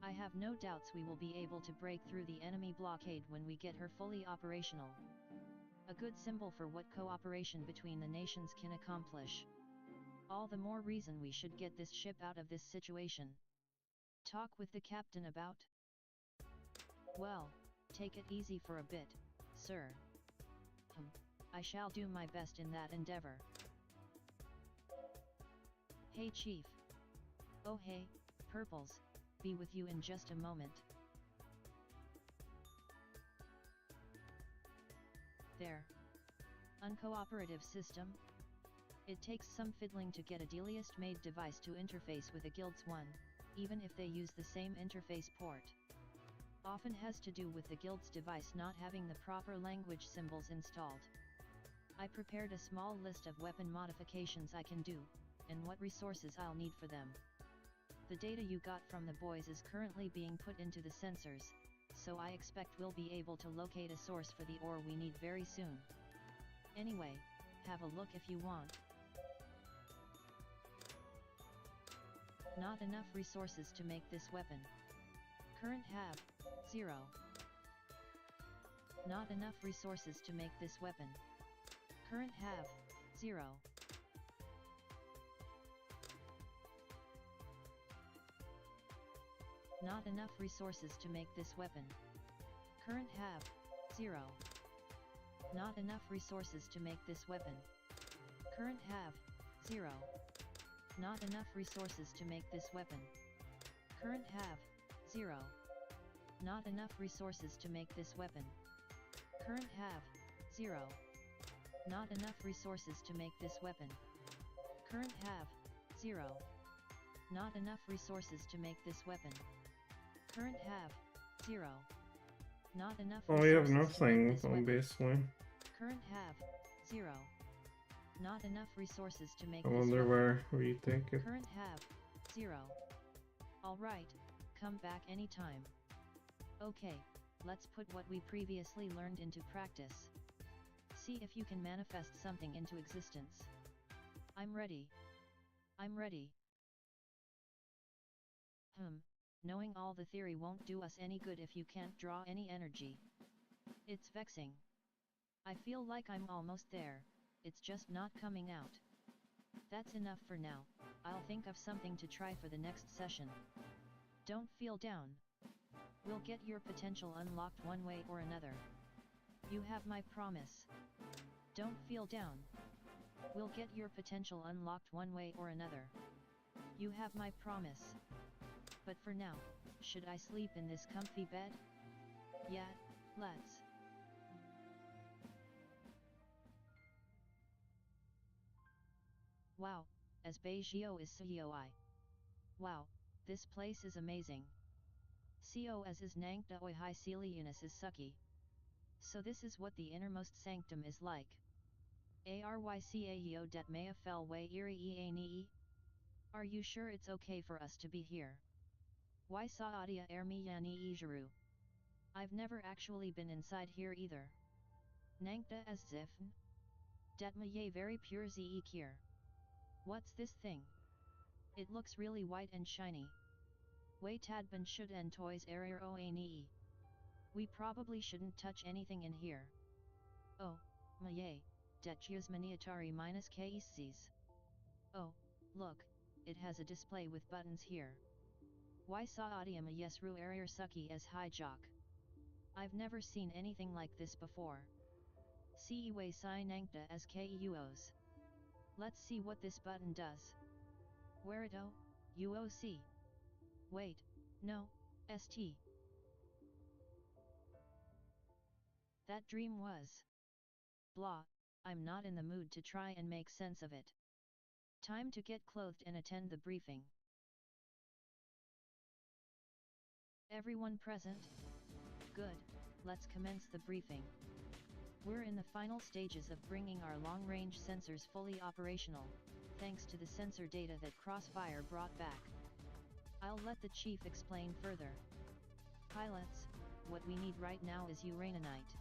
I have no doubts we will be able to break through the enemy blockade when we get her fully operational. A good symbol for what cooperation between the nations can accomplish. All the more reason we should get this ship out of this situation. Talk with the captain about? Well, Take it easy for a bit, sir. I shall do my best in that endeavor. Hey Chief. Oh hey, Purples, be with you in just a moment. There. Uncooperative system? It takes some fiddling to get a Deliast-made device to interface with a Guild's one, even if they use the same interface port. Often has to do with the Guild's device not having the proper language symbols installed. I prepared a small list of weapon modifications I can do, and what resources I'll need for them. The data you got from the boys is currently being put into the sensors, so I expect we'll be able to locate a source for the ore we need very soon. Anyway, have a look if you want. Not enough resources to make this weapon. Current have 0. Not enough resources to make this weapon. Current have 0. Not enough resources to make this weapon. Current have 0. Not enough resources to make this weapon. Current have 0. Not enough resources to make this weapon. Current have 0. Not enough resources to make this weapon. Current have 0. Not enough resources to make this weapon. Current have 0. Not enough resources to make this weapon. Current have 0. Not enough Oh, we have resources to make nothing, this weapon. basically. Current have 0. Not enough resources to make I this wonder weapon. where we take it. Current have 0. Alright, come back anytime. Okay, let's put what we previously learned into practice. See if you can manifest something into existence. I'm ready. I'm ready. Knowing all the theory won't do us any good if you can't draw any energy. It's vexing. I feel like I'm almost there, it's just not coming out. That's enough for now, I'll think of something to try for the next session. Don't feel down. We'll get your potential unlocked one way or another. You have my promise. Don't feel down. We'll get your potential unlocked one way or another. You have my promise. But for now, should I sleep in this comfy bed? Yeah, let's. Wow, as Beijio is Suyoi. Wow, this place is amazing. Co as is Nangda Oi Hai Celiunus is Suki. So this is what the innermost sanctum is like. Arycayo det mea fel way iri nii? Are you sure it's okay for us to be here? Why saadia ermiyani ijaru? I've never actually been inside here either. Nangda as zifn? Det maye very pure ze kier. What's this thing? It looks really white and shiny. Way tadban should en toys erir oanee. We probably shouldn't touch anything in here. Oh, maye, det jus miniatari minus kesis. Oh, look, it has a display with buttons here. Why saw audium yes ru erir suki as hijack? I've never seen anything like this before. Ceway si nangda as keuos. Let's see what this button does. Where it o, uoc. Wait, no, st. That dream was. Blah, I'm not in the mood to try and make sense of it. Time to get clothed and attend the briefing. Everyone present? Good, let's commence the briefing. We're in the final stages of bringing our long-range sensors fully operational, thanks to the sensor data that Crossfire brought back. I'll let the chief explain further. Pilots, what we need right now is uraninite.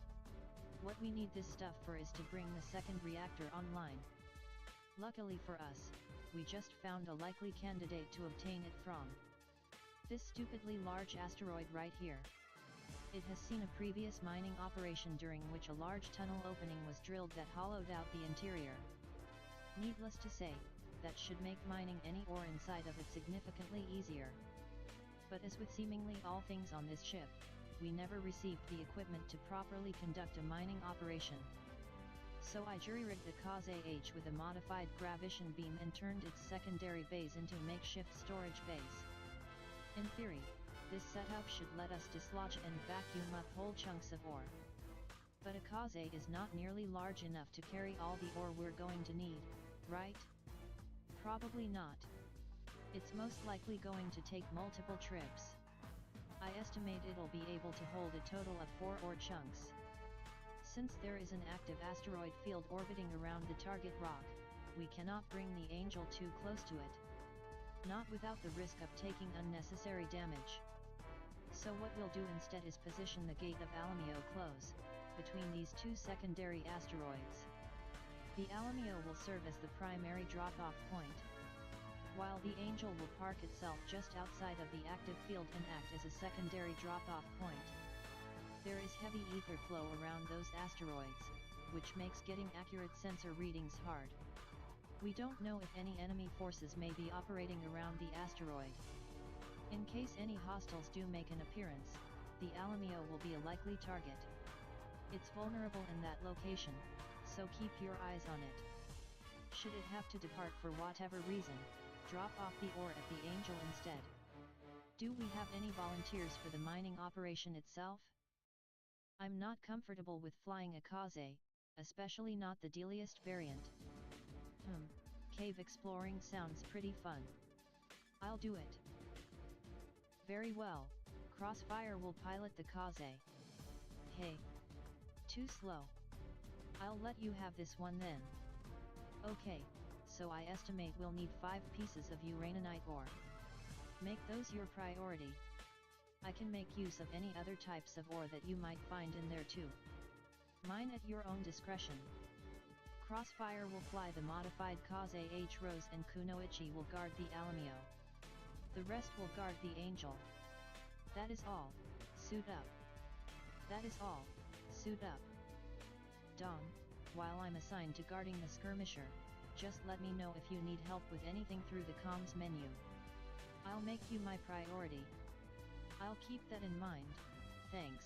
What we need this stuff for is to bring the second reactor online. Luckily for us, we just found a likely candidate to obtain it from. This stupidly large asteroid right here. It has seen a previous mining operation during which a large tunnel opening was drilled that hollowed out the interior. Needless to say, that should make mining any ore inside of it significantly easier. But as with seemingly all things on this ship, we never received the equipment to properly conduct a mining operation. So I jury-rigged the Knossos with a modified graviton beam and turned its secondary bays into makeshift storage bays. In theory, this setup should let us dislodge and vacuum up whole chunks of ore. But a Knossos is not nearly large enough to carry all the ore we're going to need, right? Probably not. It's most likely going to take multiple trips. I estimate it'll be able to hold a total of 4 ore chunks. Since there is an active asteroid field orbiting around the target rock, we cannot bring the Angel too close to it. Not without the risk of taking unnecessary damage. So what we'll do instead is position the Gate of Alamio close, between these two secondary asteroids. The Alamio will serve as the primary drop-off point, while the Angel will park itself just outside of the active field and act as a secondary drop-off point. There is heavy ether flow around those asteroids, which makes getting accurate sensor readings hard. We don't know if any enemy forces may be operating around the asteroid. In case any hostiles do make an appearance, the Alamio will be a likely target. It's vulnerable in that location, so keep your eyes on it. Should it have to depart for whatever reason, drop off the ore at the Angel instead. Do we have any volunteers for the mining operation itself? I'm not comfortable with flying a Knossos, especially not the Deliest variant. Cave exploring sounds pretty fun. I'll do it. Very well, Crossfire will pilot the Knossos. Hey. Too slow. I'll let you have this one then. Okay, so I estimate we'll need 5 pieces of uraninite ore. Make those your priority. I can make use of any other types of ore that you might find in there too. Mine at your own discretion. Crossfire will fly the modified Knossos Rose and Kunoichi will guard the Alamio. The rest will guard the Angel. That is all, suit up. That is all, suit up. Dom, while I'm assigned to guarding the skirmisher, just let me know if you need help with anything through the comms menu. I'll make you my priority. I'll keep that in mind, thanks.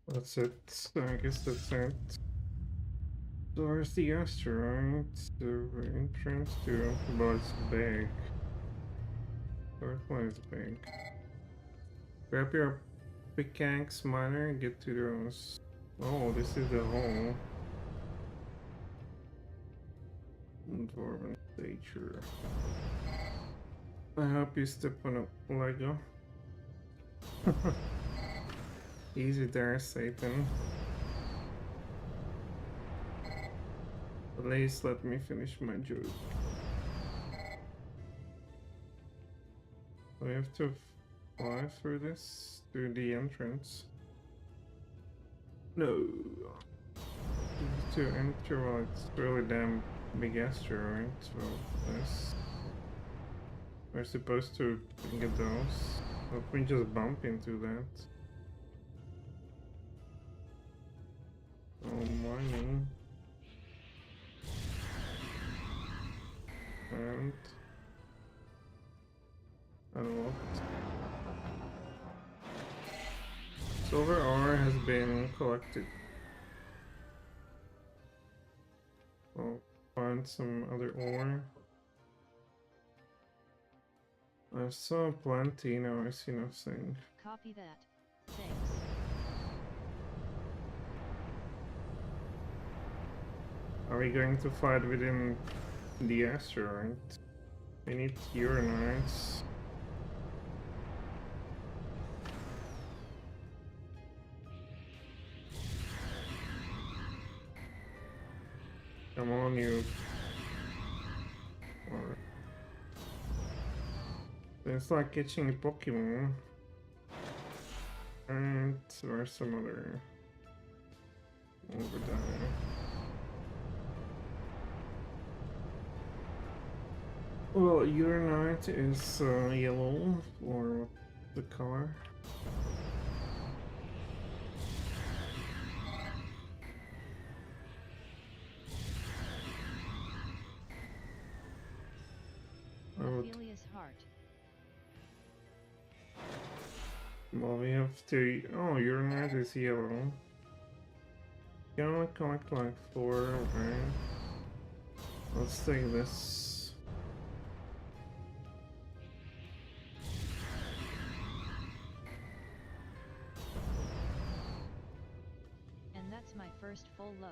That's it. I guess that's it. So where's the asteroid? The entrance to Buzz Bag. One is big. Grab your pickaxe miner and get to those. Oh, this is the hole. Dwarven stature. I hope you step on a Lego. Easy there, Satan. At least let me finish my joke. We have to fly through this to the entrance. No. To enter, well, it's really damn big asteroid, so this. We're supposed to get those. Hope we just bump into that. Oh, mining. And unlocked. Silver ore has been collected. I'll find some other ore. I saw plenty, now I see nothing. Copy that. Thanks. Are we going to fight within the asteroid? We need uranites. Come on, you. Or it's like catching a Pokemon. And there's some other over there. Well, uranite is yellow, or the color. start. Well, we have to. Oh, urinate is yellow. You only collect like 4, okay. Let's take this. And that's my first full load.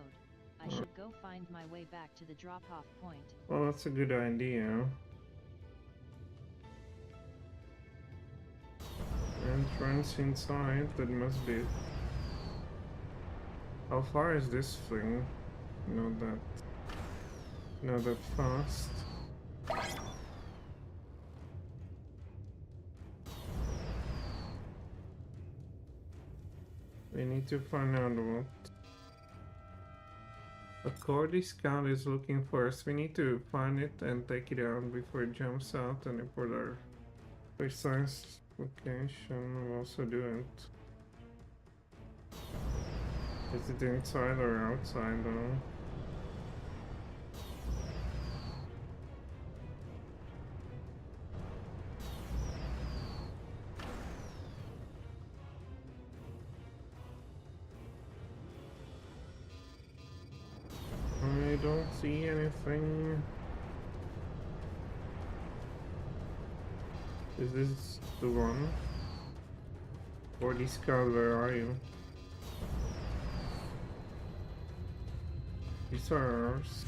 I should go find my way back to the drop-off point. Well, that's a good idea. Entrance inside, that must be it. How far is this thing? Not that fast. We need to find out what a Cordy scout is looking for us. We need to find it and take it out before it jumps out and report our precise location. We'll also do it. Is it inside or outside though? I don't see anything. Is this the one? Cordy scout, where are you? These are ours.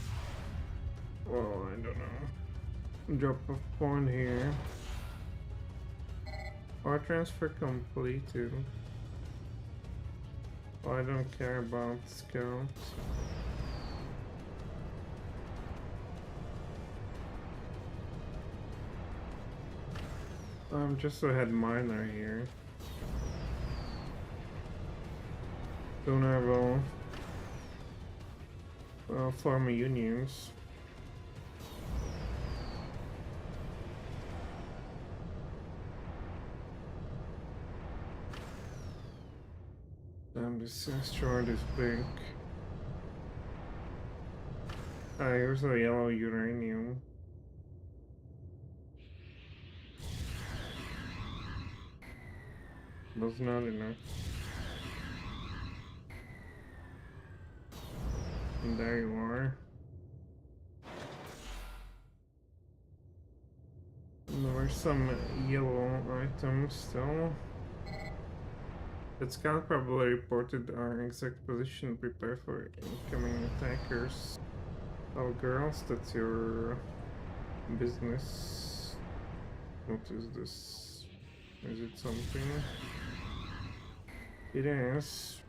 Well, I don't know. Drop a point here. Our transfer completed. Well, I don't care about scout. I'm just a head miner here. Don't have all farm unions. Damn, this asteroid is big. Ah, here's a yellow uranium. Was not enough. And there you are. And there were some yellow items still. The scout probably reported our exact position. Prepare for incoming attackers. Oh, girls, that's your business. What is this? Is it something? It is.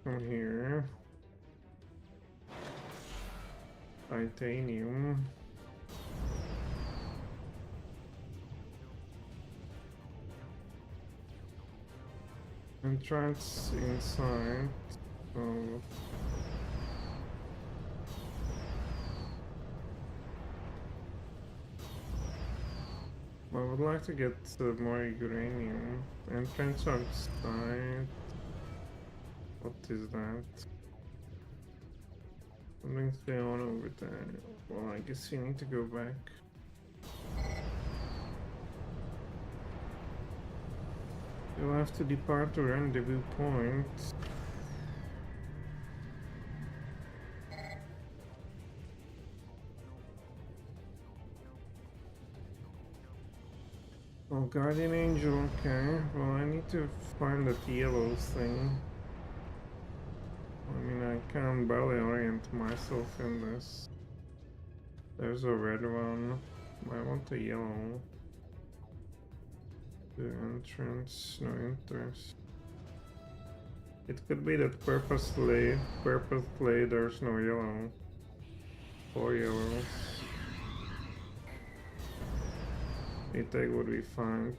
From here. Titanium. Entrance inside. Oh. I would like to get more uranium. Entrance outside. What is that? Something's going on over there. Well, I guess you need to go back. You'll have to depart to rendezvous point. Oh, Guardian Angel, okay. Well, I need to find that yellow thing. I mean, I can barely orient myself in this. There's a red one. I want the yellow. The entrance, no interest. It could be that purposely there's no yellow. 4 yellows. Retake would be fine.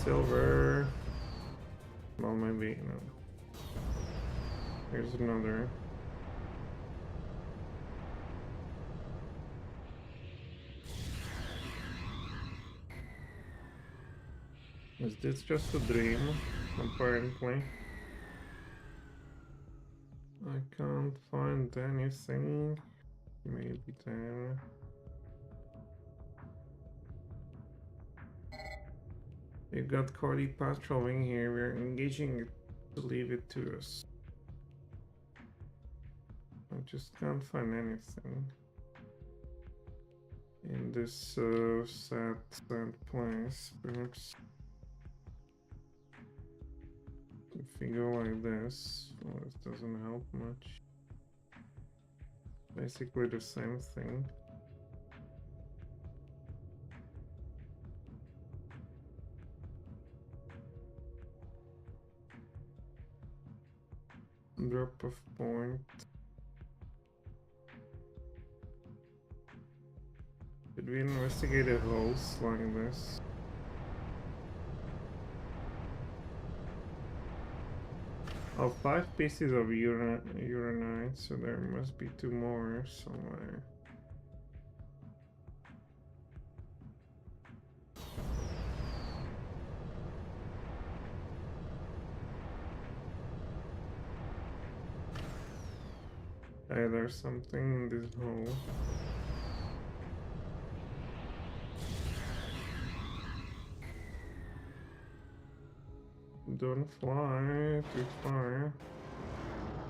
Silver. Well, maybe, no. Here's another. Is this just a dream? Apparently. I can't find anything. Maybe there. We've got Cardi patrolling here. We're engaging it to leave it to us. I just can't find anything in this sad place. Perhaps if we go like this, well, this doesn't help much. Basically the same thing. Drop off point. Did we investigate the holes like this? Oh, 5 pieces of uranite, so there must be 2 more somewhere. Hey, there's something in this hole. Don't fly too far.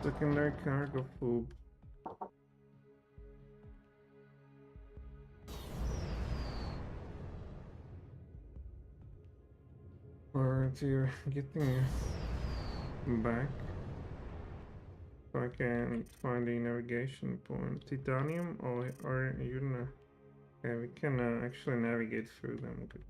Secondary cargo food. Alright, you're getting back. If I can find the navigation point. Titanium or you know. Okay, we can actually navigate through them. Good.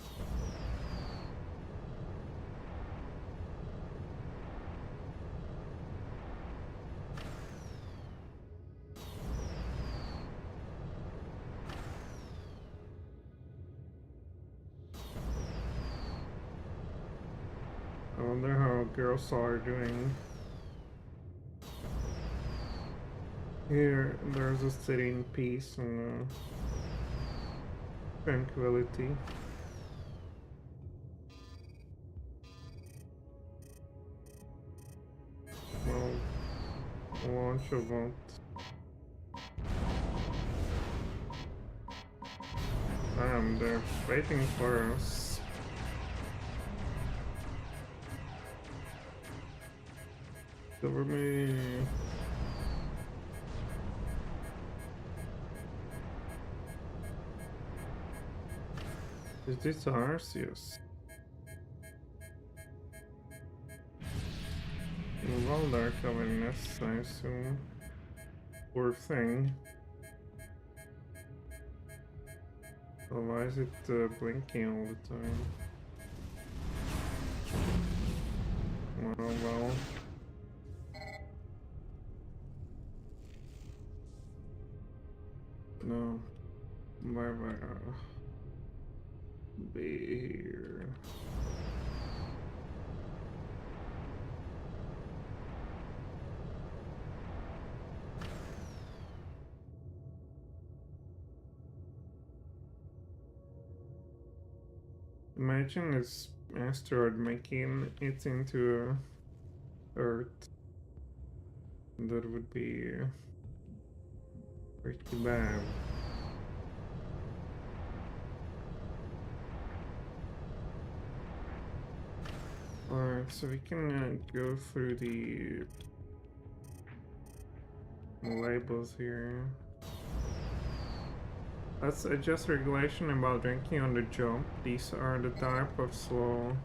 I wonder how girls are doing. Here, there's a city in peace and tranquility. Well, launch a vault. Damn, they're waiting for us. Cover me. Is this ours? Yes. Well, they're covering us, I assume. Poor thing. Oh, why is it blinking all the time? Well. No. Why be here? Imagine this asteroid making it into Earth. That would be pretty bad. Alright, so we can go through the labels here. Let's adjust regulation about drinking on the jump. These are the type of slow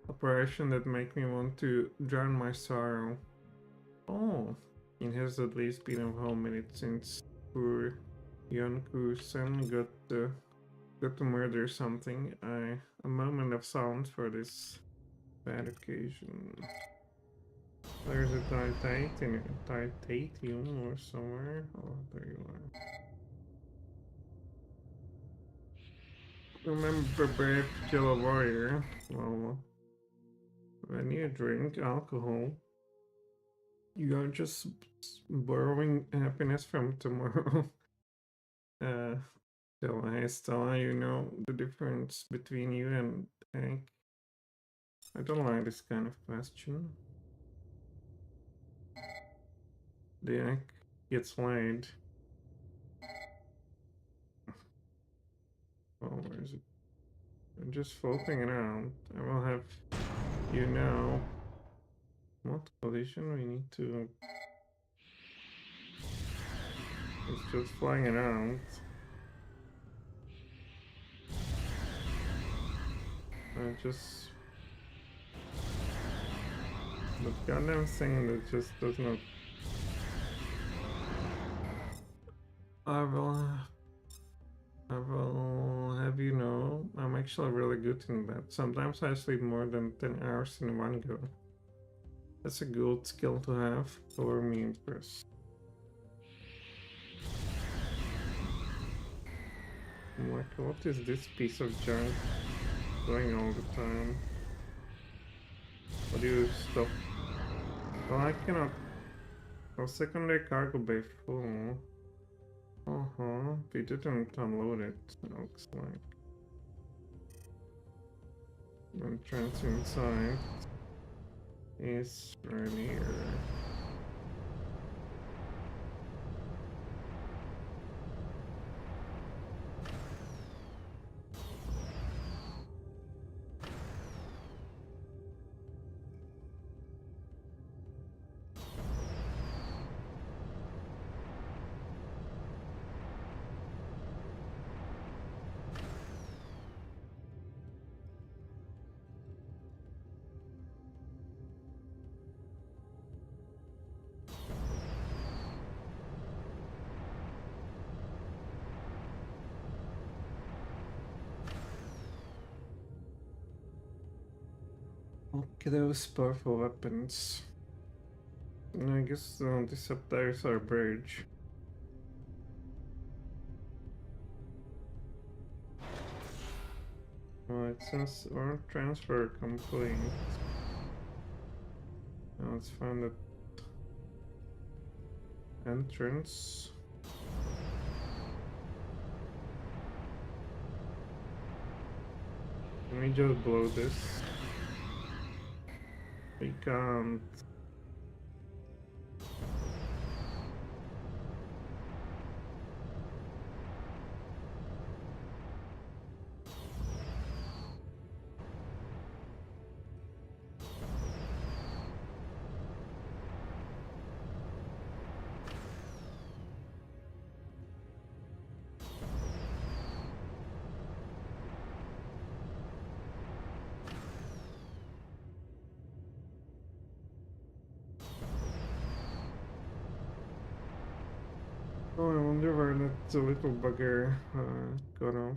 operation that make me want to drown my sorrow. Oh, it has at least been a whole minute since poor Yonku-san got to murder something. A moment of silence for this bad occasion. There's a titanium or somewhere. Oh, there you are. Remember, brave to kill a warrior. Well, when you drink alcohol, you are just borrowing happiness from tomorrow. Hey Stella, you know the difference between you and Hank? I don't like this kind of question. The egg gets laid. Oh, where is it? I'm just floating around. I will have you now. Not collision, we need to... It's just flying around. I just... The goddamn thing that just does not... I will have you know, I'm actually really good in that. Sometimes I sleep more than 10 hours in one go. That's a good skill to have. Color me impressed. I'm like, what is this piece of junk doing all the time? How do you stop? Well, I cannot. Oh, secondary cargo bay full. We didn't unload it, looks like. Entrance inside is right here. Okay, those powerful weapons. I guess this up there is our bridge. Oh, it says our transfer complete. Now let's find the entrance. Let me just blow this. We can't. Oh, I wonder where that little bugger got off.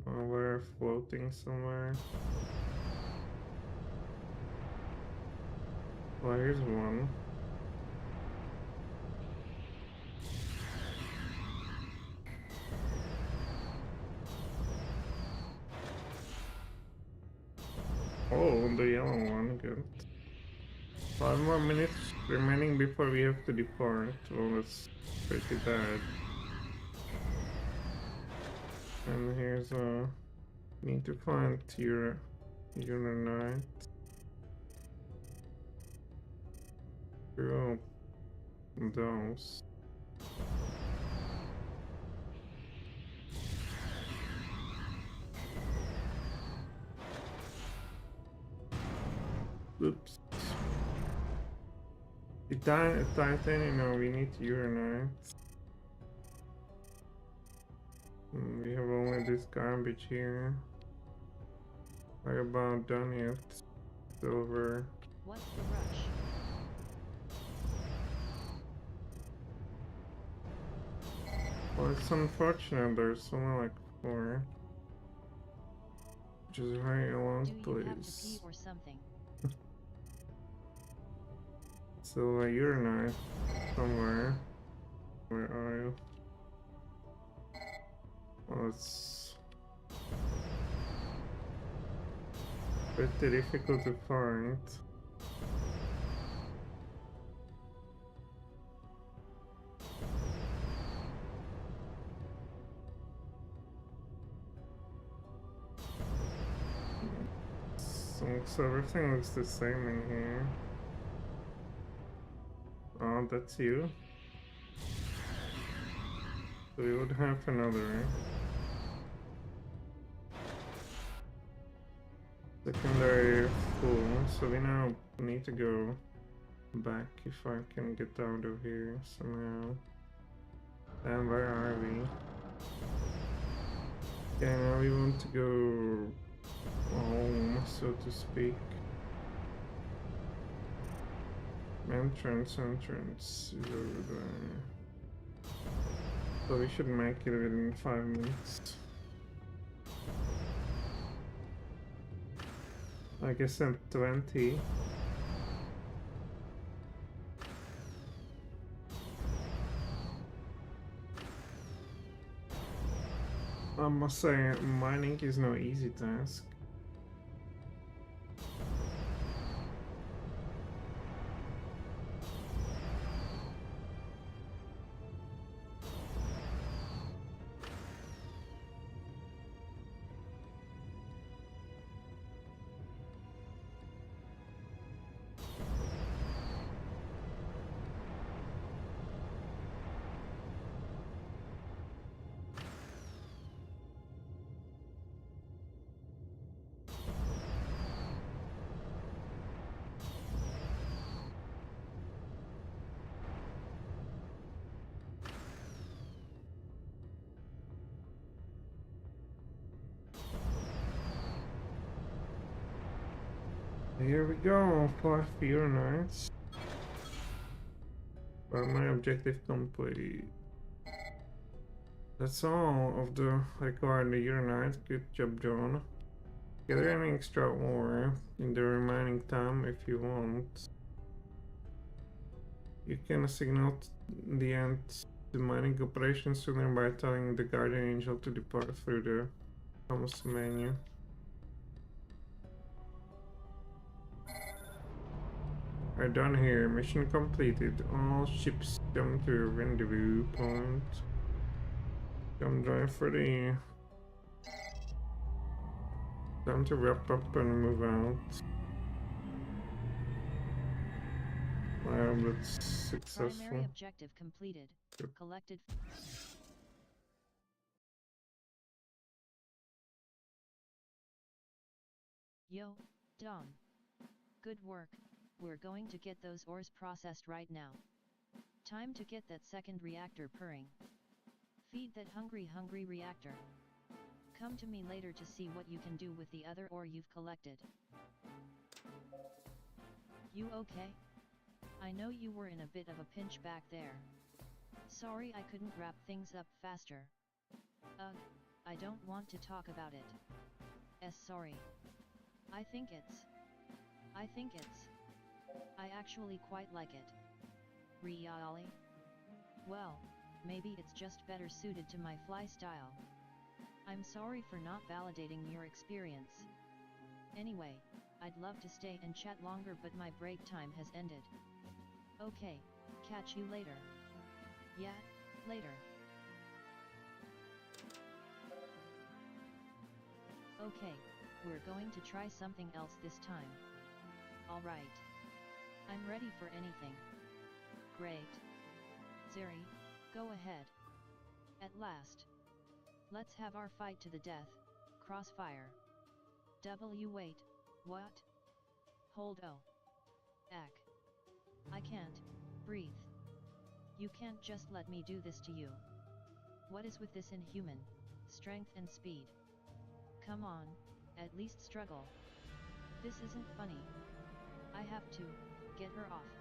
Oh, we're floating somewhere. Well, here's one. Oh, the yellow one, good. 5 more minutes remaining before we have to depart. Well, that's pretty bad. And here's need to find your Uranite. Screw up those. Oops. Titanium, no, we need Uranite. We have only this garbage here. How about done yet? Silver. What's the rush? Well, it's unfortunate there's only like 4. Which is a very long Do you have to place. pee or something? So Uranite somewhere. Where are you? Well, it's pretty difficult to find. So everything looks the same in here. Oh, that's you. So we would have another secondary full, so we now need to go back if I can get out of here somehow. And where are we? Yeah, now we want to go home, so to speak. Entrance is over there. So we should make it within 5 minutes. I guess I'm 20. I must say, mining is no easy task. Here we go, 5 Uranites. Well, my objective complete. That's all of the required Uranites. Good job, John. Gather any extra ore in the remaining time if you want. You can signal the end to mining operations sooner by telling the guardian angel to depart through the comms menu. We're done here. Mission completed. All ships come to a rendezvous point. Come drive for the... Time to wrap up and move out. I hope that's successful. Primary objective completed. Yep. Collected. Yo, Dom. Good work. We're going to get those ores processed right now. Time to get that second reactor purring. Feed that hungry reactor. Come to me later to see what you can do with the other ore you've collected. You okay? I know you were in a bit of a pinch back there. Sorry I couldn't wrap things up faster. Ugh, I don't want to talk about it. Sorry. I think it's... I actually quite like it. Really? Well, maybe it's just better suited to my fly style. I'm sorry for not validating your experience. Anyway, I'd love to stay and chat longer but my break time has ended. Okay, catch you later. Yeah, later. Okay, we're going to try something else this time. Alright. I'm ready for anything. Great. Zeri, go ahead. At last. Let's have our fight to the death, crossfire. Wait, what? Hold O. Ack. I can't breathe. You can't just let me do this to you. What is with this inhuman strength and speed? Come on, at least struggle. This isn't funny. I have to get her off.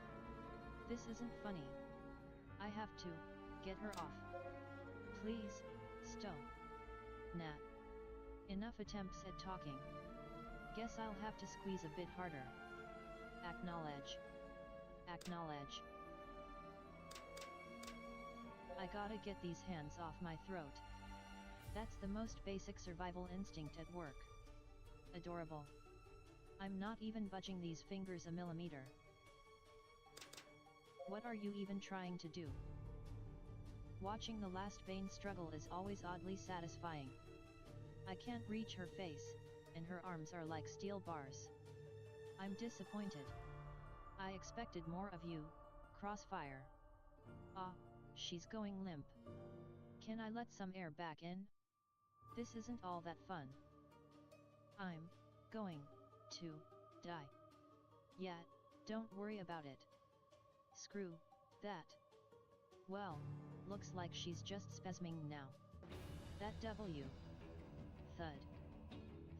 This isn't funny. I have to get her off. Please, stop. Nah. Enough attempts at talking. Guess I'll have to squeeze a bit harder. Acknowledge. Acknowledge. I gotta get these hands off my throat. That's the most basic survival instinct at work. Adorable. I'm not even budging these fingers a millimeter. What are you even trying to do? Watching the last Bane struggle is always oddly satisfying. I can't reach her face, and her arms are like steel bars. I'm disappointed. I expected more of you, Crossfire. Ah, she's going limp. Can I let some air back in? This isn't all that fun. I'm going to die. Yeah, don't worry about it. Screw that. Well, looks like she's just spasming now. That W. Thud.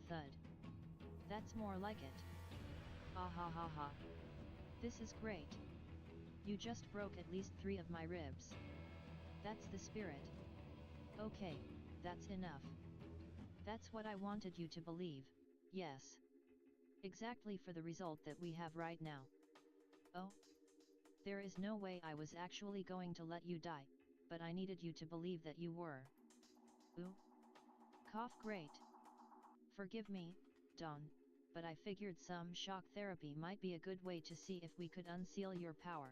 Thud. That's more like it. Ah ha ha ha. This is great. You just broke at least 3 of my ribs. That's the spirit. Okay, that's enough. That's what I wanted you to believe, yes. Exactly for the result that we have right now. Oh? There is no way I was actually going to let you die, but I needed you to believe that you were. Ooh. Cough great. Forgive me, Dawn, but I figured some shock therapy might be a good way to see if we could unseal your power.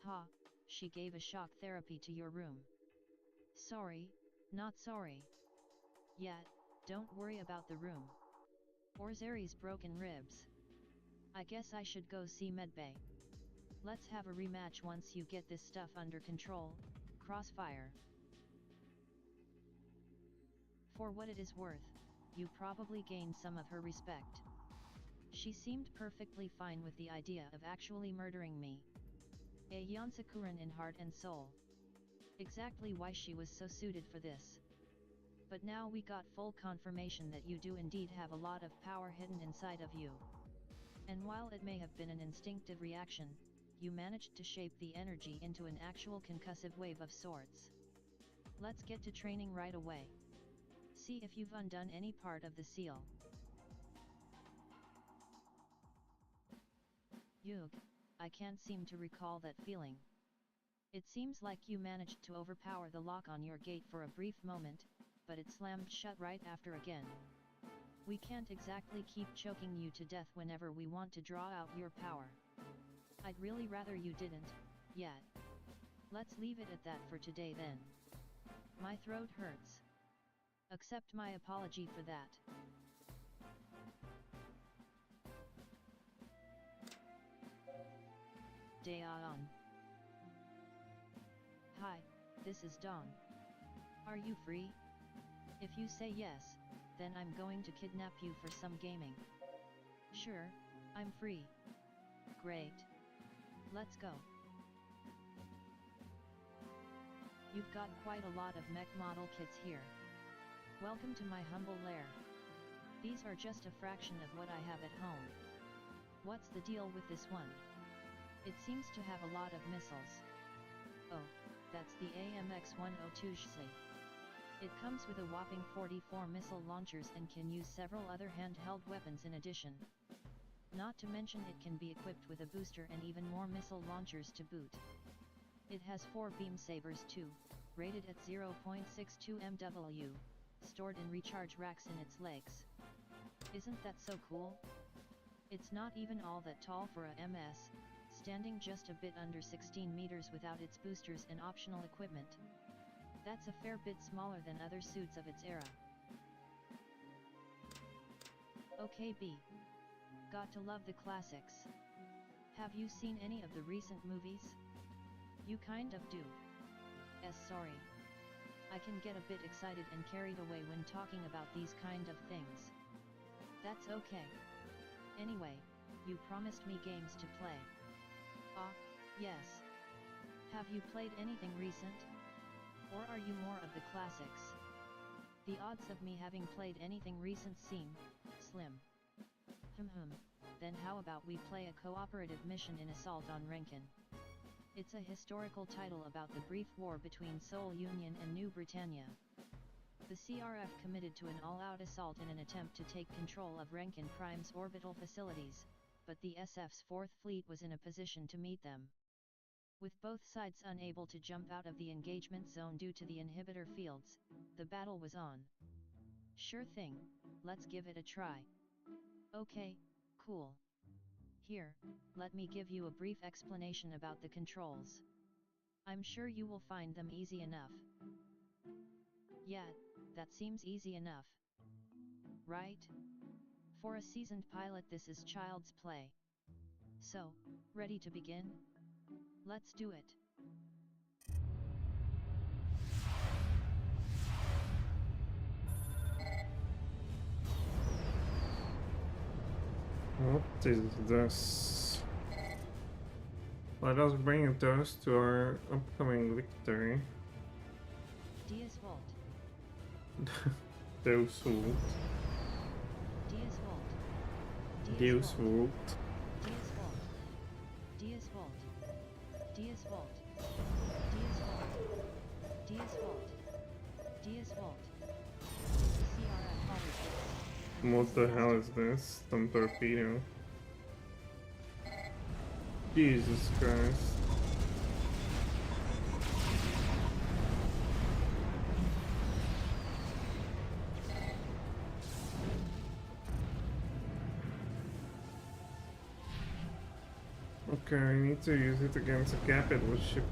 Ha, she gave a shock therapy to your room. Sorry, not sorry. Yeah, don't worry about the room. Or Zeri's broken ribs. I guess I should go see Medbay. Let's have a rematch once you get this stuff under control, Crossfire. For what it is worth, you probably gained some of her respect. She seemed perfectly fine with the idea of actually murdering me. A Yonsakuran in heart and soul. Exactly why she was so suited for this. But now we got full confirmation that you do indeed have a lot of power hidden inside of you. And while it may have been an instinctive reaction, you managed to shape the energy into an actual concussive wave of sorts. Let's get to training right away. See if you've undone any part of the seal. Yug, I can't seem to recall that feeling. It seems like you managed to overpower the lock on your gate for a brief moment, but it slammed shut right after again. We can't exactly keep choking you to death whenever we want to draw out your power. I'd really rather you didn't, yet. Let's leave it at that for today then. My throat hurts. Accept my apology for that. Dawn. Hi, this is Dawn. Are you free? If you say yes, then I'm going to kidnap you for some gaming. Sure, I'm free. Great. Let's go. You've got quite a lot of mech model kits here. Welcome to my humble lair. These are just a fraction of what I have at home. What's the deal with this one? It seems to have a lot of missiles. Oh, that's the AMX-102 Shsi. It comes with a whopping 44 missile launchers and can use several other handheld weapons in addition. Not to mention it can be equipped with a booster and even more missile launchers to boot. It has 4 beam sabers too, rated at 0.62 MW, stored in recharge racks in its legs. Isn't that so cool? It's not even all that tall for a MS, standing just a bit under 16 meters without its boosters and optional equipment. That's a fair bit smaller than other suits of its era. Okay B. Got to love the classics. Have you seen any of the recent movies? You kind of do. Sorry. I can get a bit excited and carried away when talking about these kind of things. That's okay. Anyway, you promised me games to play. Ah, yes. Have you played anything recent? Or are you more of the classics? The odds of me having played anything recent seem slim. Then how about we play a cooperative mission in Assault on Rankin? It's a historical title about the brief war between Seoul Union and New Britannia. The CRF committed to an all-out assault in an attempt to take control of Rankin Prime's orbital facilities, but the SF's Fourth Fleet was in a position to meet them. With both sides unable to jump out of the engagement zone due to the inhibitor fields, the battle was on. Sure thing, let's give it a try. Okay, cool. Here, let me give you a brief explanation about the controls. I'm sure you will find them easy enough. Yeah, that seems easy enough. Right? For a seasoned pilot this is child's play. So, ready to begin? Let's do it. What is this? Let us bring a toast to our upcoming victory. Diaz Vault. Deus Vult. Diaz Vault. Deus Vult. Diaz Vault. Diaz Vault. Diaz Vault. Diaz Vault. Diaz Vault. Diaz Vault. The CRF always gets. What the hell is this? Some torpedo. Jesus Christ. Okay, I need to use it against a capital ship.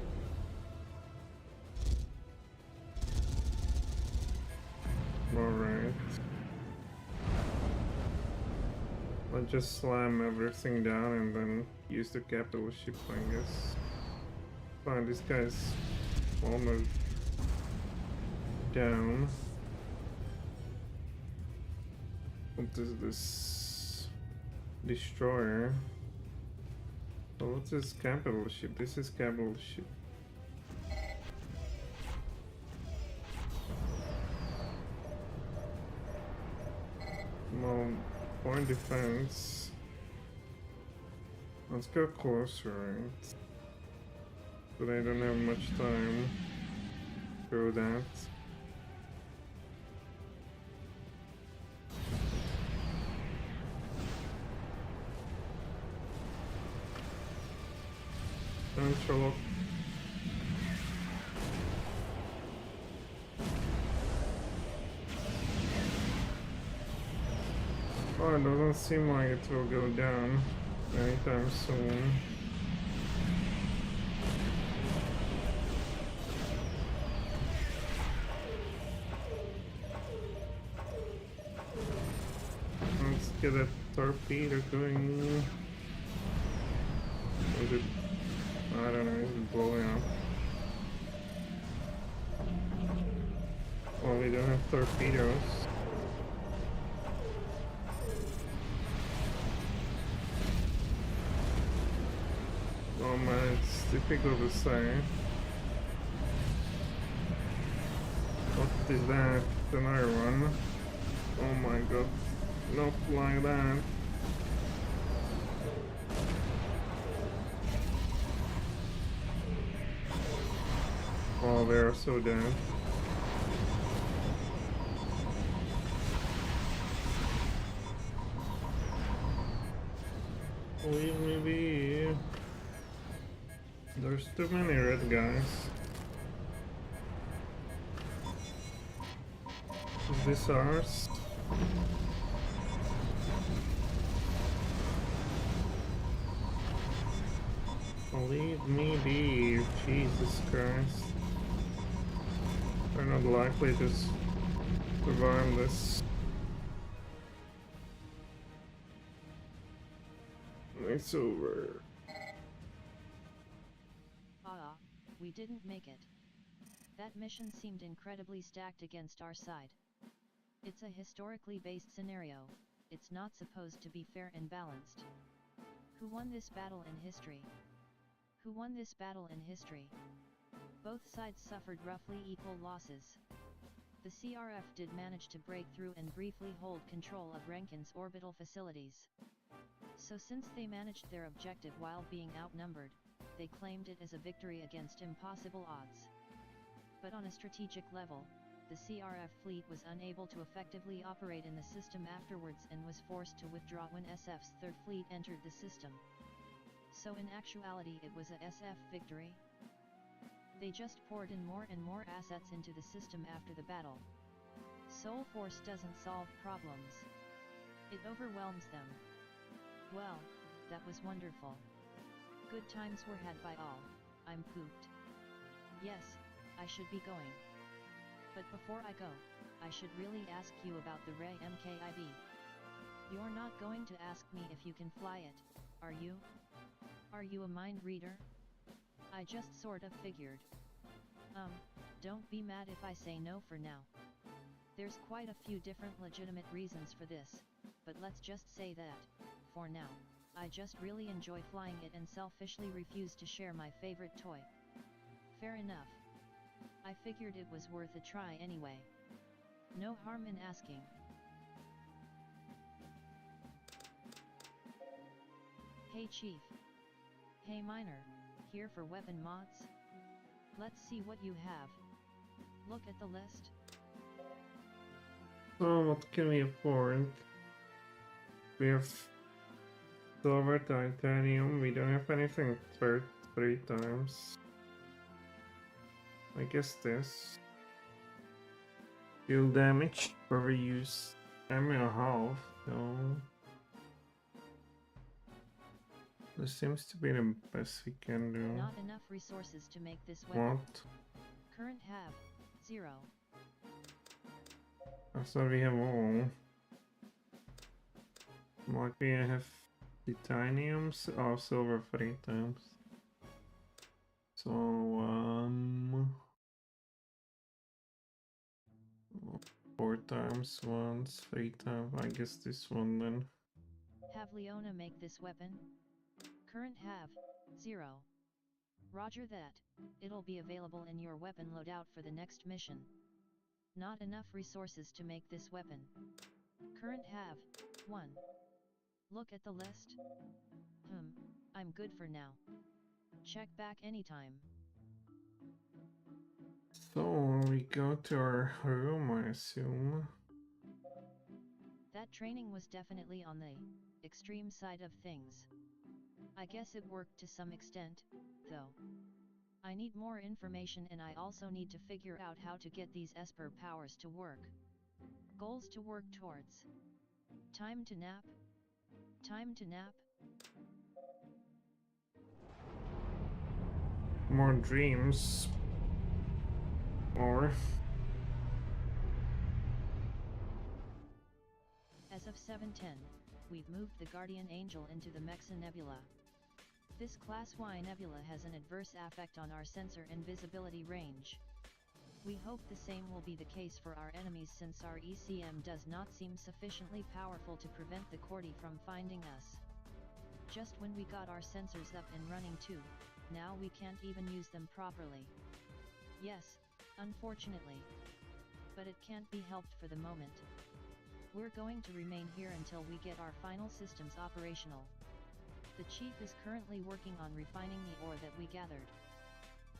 Alright. I'll just slam everything down and then use the capital ship, I guess. Fine, this guy's almost down. What is this? Destroyer. So what's this capital ship? This is capital ship. Well, point defense. Let's go closer, right? But I don't have much time for that. Thanks, Sherlock. Oh, it doesn't seem like it will go down anytime soon. Let's get a torpedo going. Is it? I don't know, it's blowing up. Well, we don't have torpedoes. Oh man, it's difficult to say. What is that? Another one. Oh my god. Not like that. Oh, they are so dead. Leave me be. There's too many red guys. Is this ours? Leave me be. Jesus Christ. They're not likely to survive this. It's over. We didn't make it. That mission seemed incredibly stacked against our side. It's a historically based scenario, it's not supposed to be fair and balanced. Who won this battle in history? Who won this battle in history? Both sides suffered roughly equal losses. The CRF did manage to break through and briefly hold control of Rankin's orbital facilities. So since they managed their objective while being outnumbered, they claimed it as a victory against impossible odds. But on a strategic level, the CRF fleet was unable to effectively operate in the system afterwards and was forced to withdraw when SF's third fleet entered the system. So in actuality it was a SF victory. They just poured in more and more assets into the system after the battle. Soul Force doesn't solve problems. It overwhelms them. Well, that was wonderful. Good times were had by all. I'm pooped. Yes, I should be going. But before I go, I should really ask you about the Ray MKIB. You're not going to ask me if you can fly it, are you? Are you a mind reader? I just sort of figured. Don't be mad if I say no for now. There's quite a few different legitimate reasons for this, but let's just say that, for now. I just really enjoy flying it and selfishly refuse to share my favorite toy. Fair enough. I figured it was worth a try anyway. No harm in asking. Hey Chief. Hey Miner, here for weapon mods? Let's see what you have. Look at the list. So what can we afford? We have silver, titanium. We don't have anything third 3 times. I guess this. Fuel damage, overuse ammo half, so this seems to be the best we can do. Not enough resources to make this weapon. What? Current have 0. I thought we have all. Might be I have titanium, or silver 3 times. So 4 times once, 3 times. I guess this one then. Have Leona make this weapon? Current have 0. Roger that. It'll be available in your weapon loadout for the next mission. Not enough resources to make this weapon. Current have 1. Look at the list. I'm good for now. Check back anytime. So we go to our room, I assume. That training was definitely on the extreme side of things. I guess it worked to some extent, though. I need more information and I also need to figure out how to get these Esper powers to work. Goals to work towards. Time to nap. Time to nap. More dreams. Or As of 7:10, we've moved the Guardian Angel into the Mexa Nebula. This Class Y nebula has an adverse effect on our sensor and visibility range. We hope the same will be the case for our enemies since our ECM does not seem sufficiently powerful to prevent the Cordy from finding us. Just when we got our sensors up and running too, now we can't even use them properly. Yes, unfortunately. But it can't be helped for the moment. We're going to remain here until we get our final systems operational. The Chief is currently working on refining the ore that we gathered.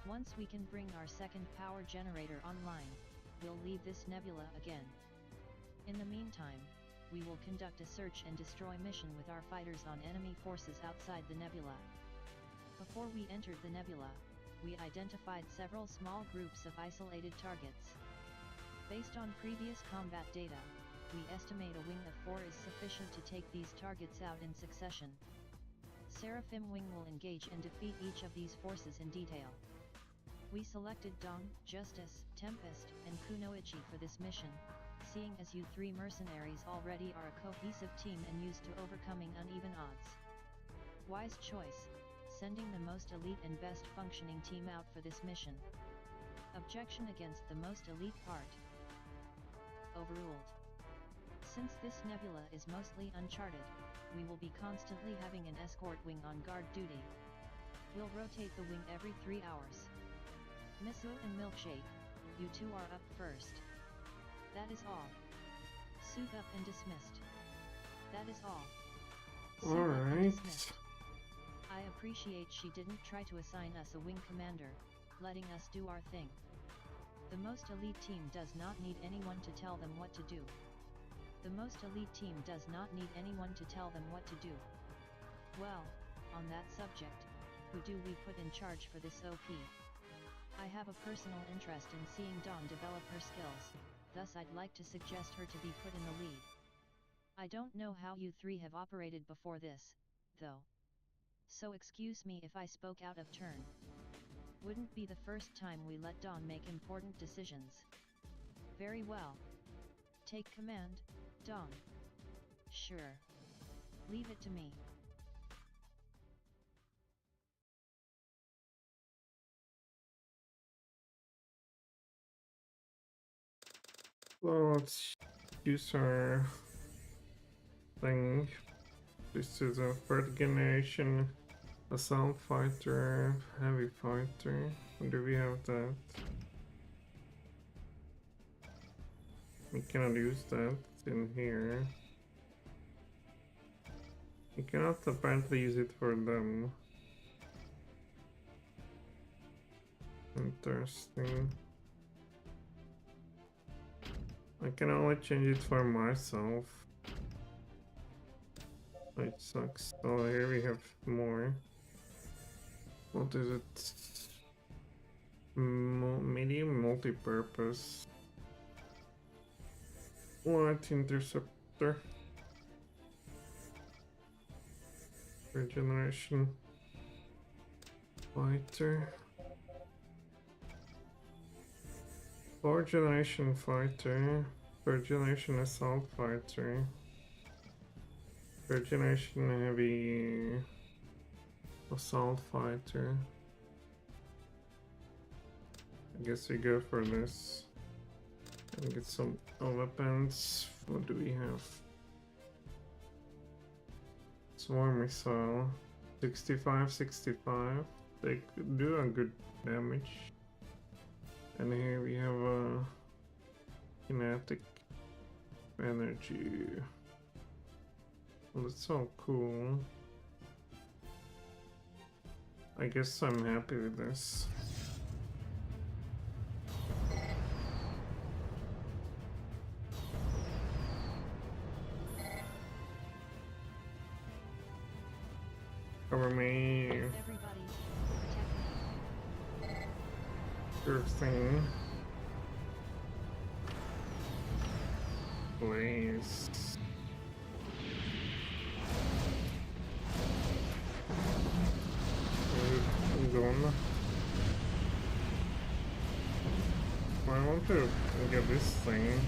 Once we can bring our second power generator online, we'll leave this nebula again. In the meantime, we will conduct a search and destroy mission with our fighters on enemy forces outside the nebula. Before we entered the nebula, we identified several small groups of isolated targets. Based on previous combat data, we estimate a wing of 4 is sufficient to take these targets out in succession. Seraphim Wing will engage and defeat each of these forces in detail. We selected Dawn, Justice, Tempest, and Kunoichi for this mission, seeing as you 3 mercenaries already are a cohesive team and used to overcoming uneven odds. Wise choice, sending the most elite and best functioning team out for this mission. Objection against the most elite part. Overruled. Since this nebula is mostly uncharted, we will be constantly having an escort wing on guard duty. We'll rotate the wing every 3 hours. Misu and Milkshake, you 2 are up first. That is all. Suit up and dismissed. That is all. Suit up and dismissed. I appreciate she didn't try to assign us a wing commander, letting us do our thing. The most elite team does not need anyone to tell them what to do. The most elite team does not need anyone to tell them what to do. Well, on that subject, who do we put in charge for this OP? I have a personal interest in seeing Dawn develop her skills, thus I'd like to suggest her to be put in the lead. I don't know how you 3 have operated before this, though. So excuse me if I spoke out of turn. Wouldn't be the first time we let Dawn make important decisions. Very well. Take command, Dawn. Sure. Leave it to me. So let's use our thing. This is a third generation assault fighter, heavy fighter. Do we have that? We cannot use that in here. You cannot apparently use it for them. Interesting. I can only change it for myself. It sucks. Oh, here we have more. What is it? Medium multi-purpose. What interceptor? Third generation fighter. Fourth generation fighter. Third generation assault fighter. Third generation heavy assault fighter. I guess we go for this and get some weapons. What do we have? Swarm missile, 65. They could do a good damage. And here we have a kinetic energy. Well, that's so cool. I guess I'm happy with this. Cover me. Everybody, protect me. Sure thing. Please. Gone. I want to get this thing.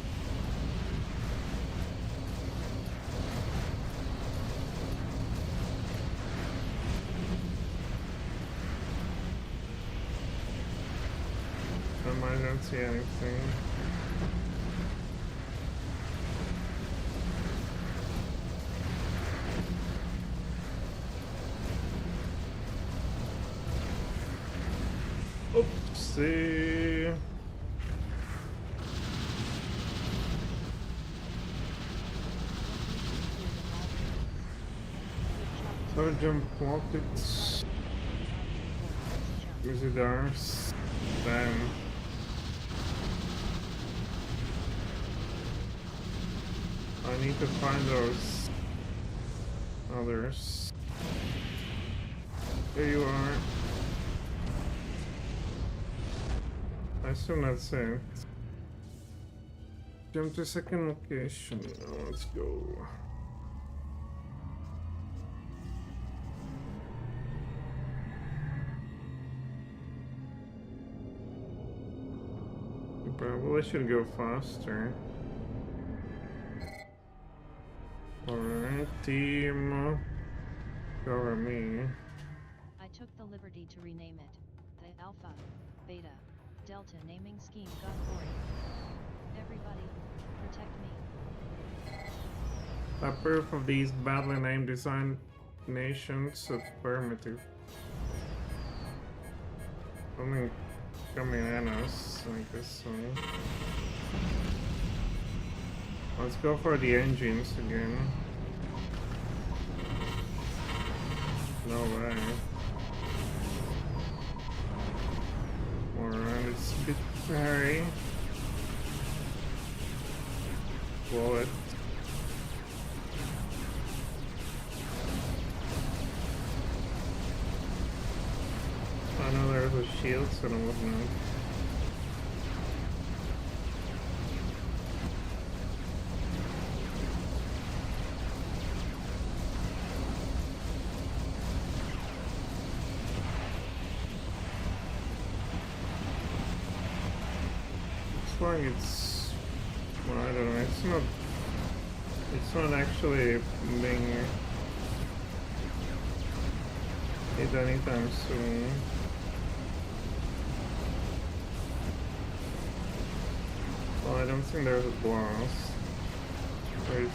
I don't see anything. Oopsie. Sergeant Pockets. Is it ours? Damn. I need to find those others. There you are. I assume that's it. Jump to second location. Let's go. You probably should go faster. Alright, team. Cover me. I took the liberty to rename it. The Alpha, Beta, Delta naming scheme got boring. Everybody, protect me. A proof of these badly named designations affirmative. Something coming at us, I guess so. Let's go for the engines again. No way. Alright, it's a bit hairy. Blow it. I know there's a shield, so I wouldn't know. Like it's, well, I don't know, it's not actually being hit anytime soon. Well, I don't think there's a blast. Wait,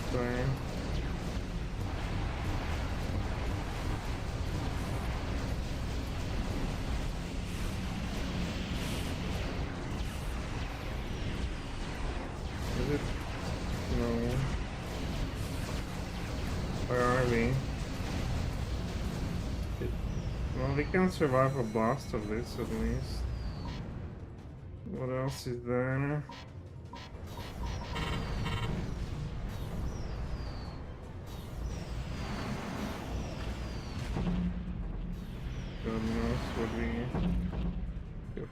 we can survive a blast of this at least. What else is there? God knows what we... Yep.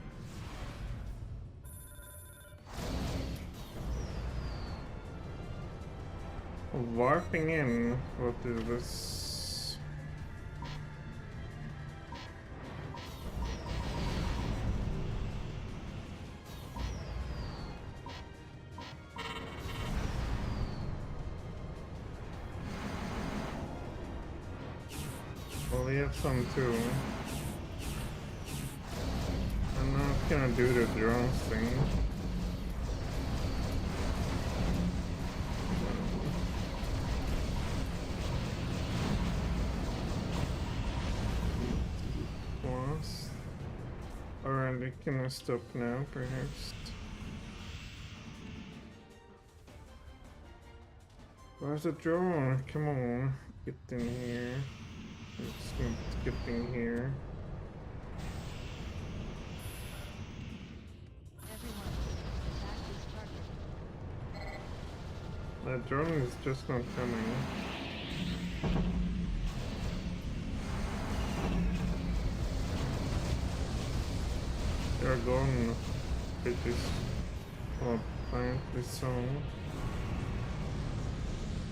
Warping in, what is this? Well, we have some too. I'm not gonna do the drones thing. Alright, we can stop now, perhaps. Where's the drone? Come on, get in here. I'm just gonna get in here. Everyone, attack this target. That drone is just not coming. They're going British or plant this song.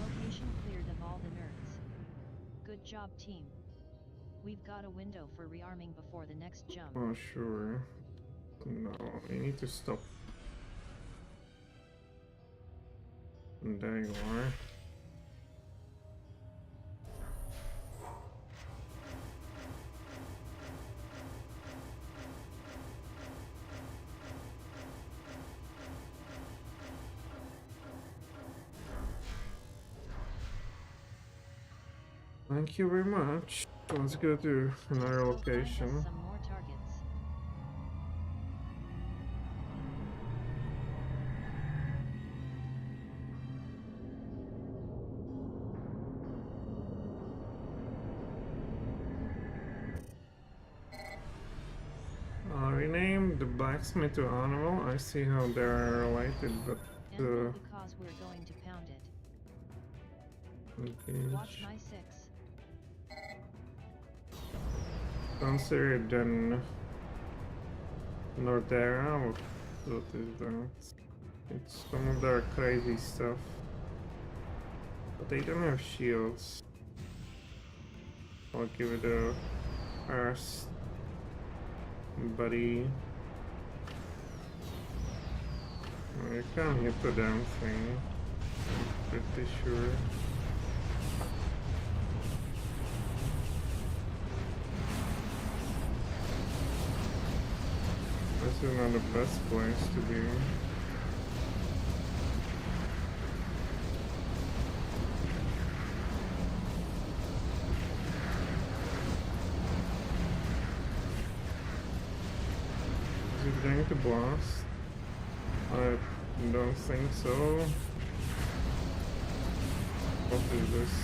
Location cleared of all the nerds. Good job, team. We've got a window for rearming before the next jump. Oh, sure. No, we need to stop. And there you are. Thank you very much. Let's go to another location. Some more targets. Rename the blacksmith to animal. I see how they are related, but because we're going to pound it. engage. Watch my 6. Consider then Nordera. What is that? It's some of their crazy stuff. But they don't have shields. I'll give it a first, buddy. You can't hit the damn thing. I'm pretty sure. This is not the best place to be. Is it going to blast? I don't think so. What is this?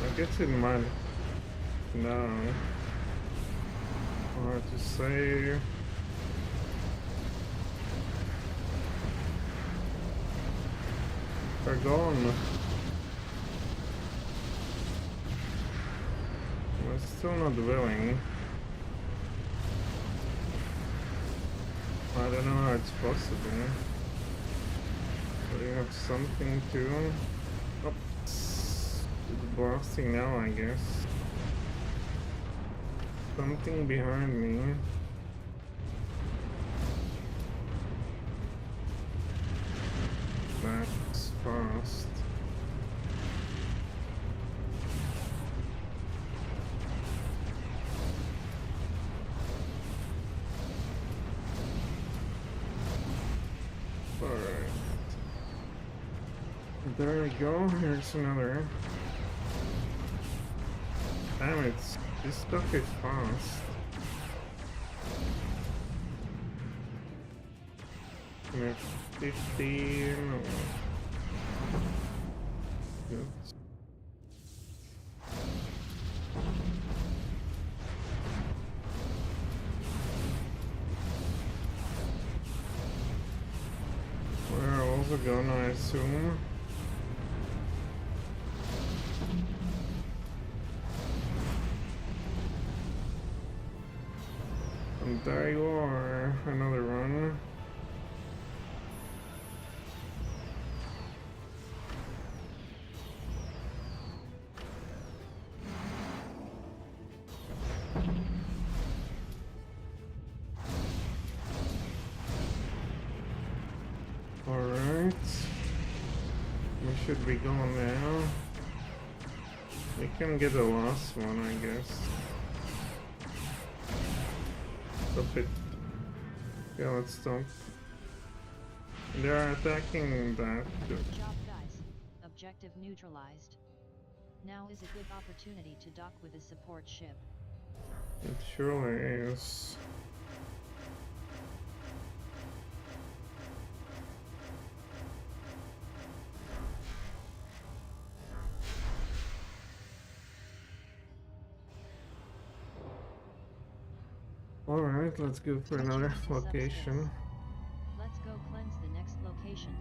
I guess it might. No. Hard to say. They're gone. It's still not willing. I don't know how it's possible. But you have something to. Oh. It's blasting now, I guess. Something behind me. That's fast. Alright. There we go, here's another. Damn it, this stuff is fast. 15. Good. We're also gonna, I assume. And there you are, another one. Alright. We should be going now. We can get the last one, I guess. Stop it. Yeah, let's stop. They're attacking that. Good job, guys. Objective neutralized. Now is a good opportunity to dock with a support ship. It surely is. Alright, let's go for another location. Let's go cleanse the next location.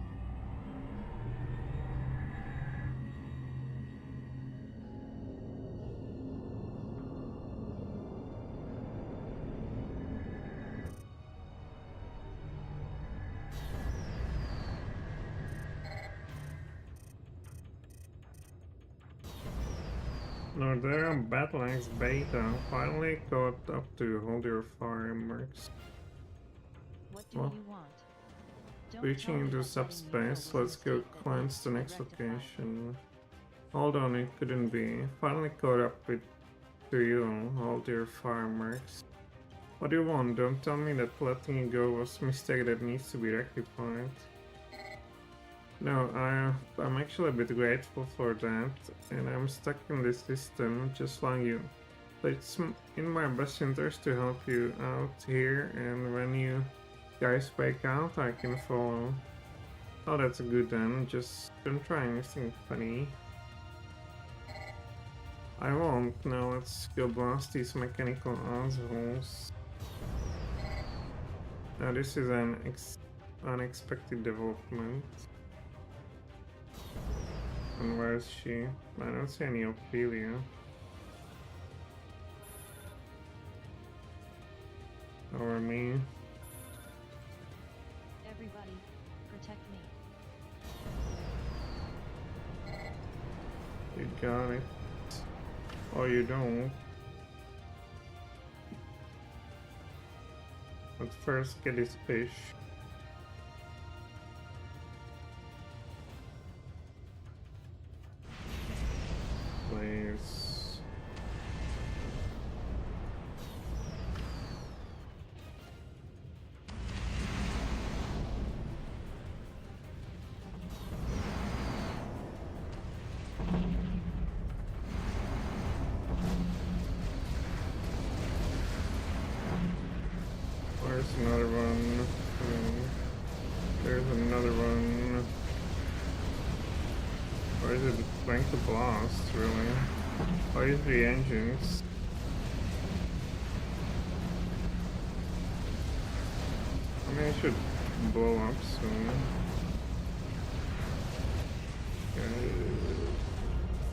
Northern Battleaxe Beta finally caught up to hold your fireworks. What do Well, you want? Don't reaching tell me into that letting you subspace, go was a let's go mistake that cleanse needs the to be next rectified. location. Hold on, it couldn't be. Finally caught up with to you, hold your fireworks. What do you want? Don't tell me that letting you go was a mistake that needs to be rectified. No, I'm actually a bit grateful for that, and I'm stuck in this system just like you. So it's in my best interest to help you out here, and when you guys break out, I can follow. Oh, that's good then. Just don't try anything funny. I won't. Now let's go blast these mechanical assholes. Now this is an unexpected development. And where is she? I don't see any Ophelia. Or me. Everybody, protect me. You got it. Oh, you don't. Let's first get this fish. Please. Where's another one? There's another one. Or is it trying to blast, really? Or is the engines? I mean, it should blow up soon. Okay.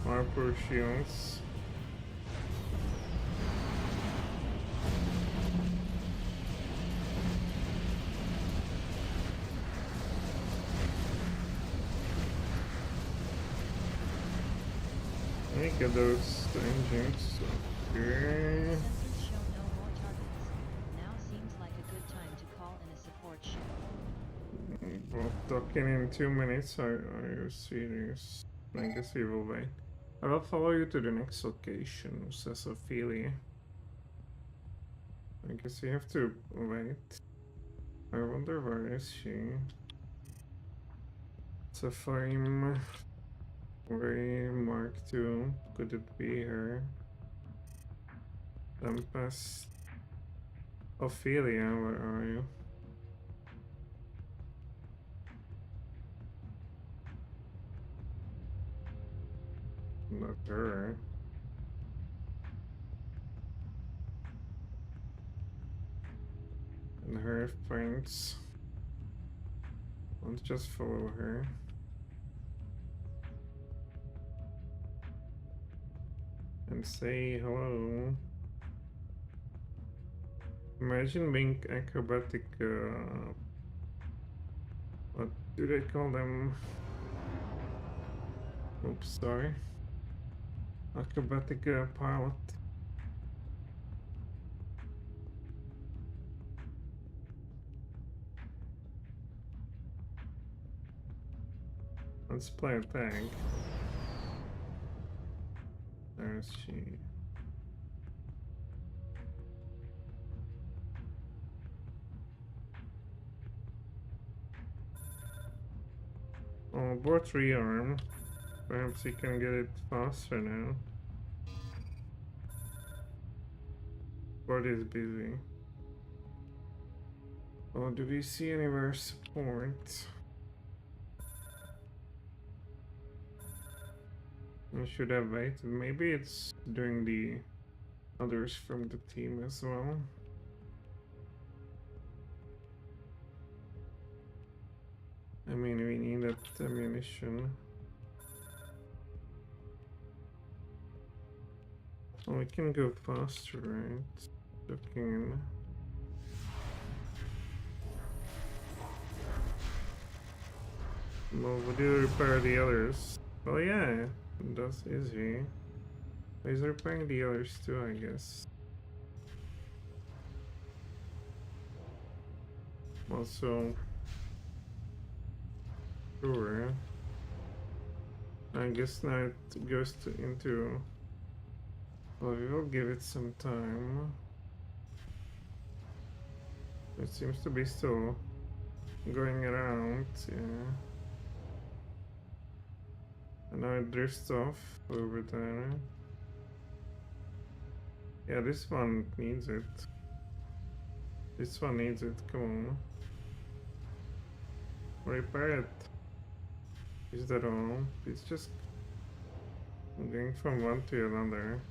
Harper shields. Let me get those engines. Okay. Sensors show no more targets. Now seems like a good time to call in a support ship. Well, docking in 2 minutes. Are you serious? I guess we will wait. I will follow you to the next location, says Ophelia. I guess you have to wait. I wonder where is she? It's a flame. Ray Mark II. Could it be her? Tempest. Ophelia, where are you? Not her. And her friends. Let's just follow her. And say hello. Imagine being acrobatic, what do they call them? Oops, sorry. Acrobatic pilot. Let's play a tag. There's she. Oh, board rearm. Perhaps you can get it faster now. Board is busy. Oh, do we see anywhere support? I should have waited. Maybe it's doing the others from the team as well. I mean, we need that ammunition. Oh, we can go faster, right? Looking. Well, we do repair the others. Oh yeah, that's easy. He's repairing the others too, I guess. Also, sure. I guess now it goes into. Well, we will give it some time. It seems to be still going around, yeah. And now it drifts off over there. Yeah, this one needs it. This one needs it, come on. Repair it. Is that all? It's just going from one to another.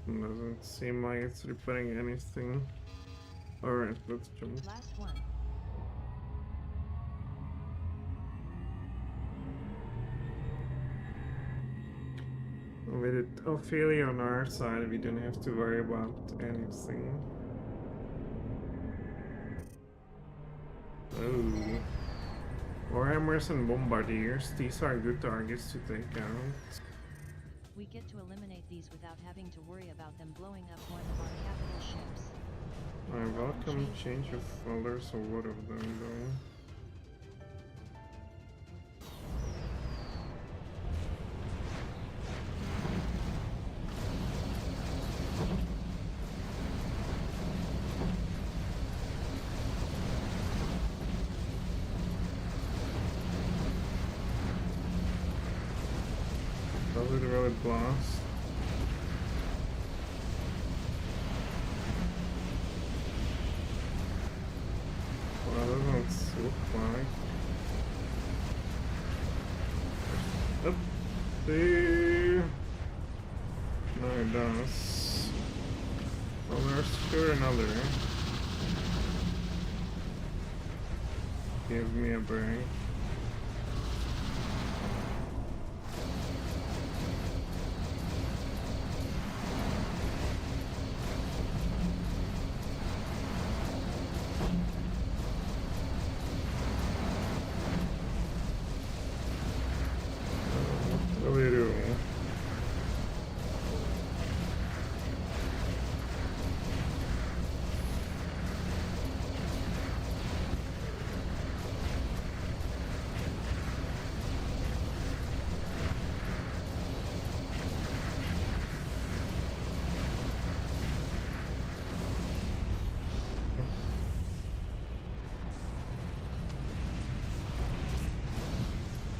Doesn't seem like it's repairing anything. Alright, let's jump. Last one. With it Ophelia on our side, we don't have to worry about anything. Oh. Warhammers and bombardiers, these are good targets to take out. We get to eliminate these without having to worry about them blowing up one of our capital ships. I welcome change of folders, a lot of them though. Does it really blast? Well, that doesn't look like. Up there. No, it does. Well, there's sure another. Give me a break. What do we do?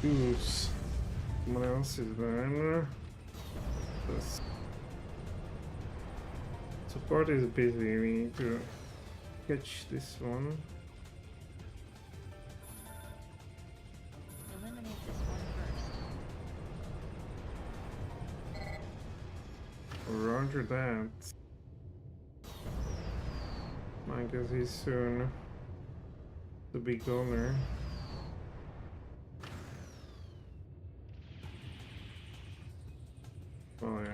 Oops. Someone else is there. This support is busy. We need to catch this one. Roger that. I guess he's soon to be goner. Oh yeah.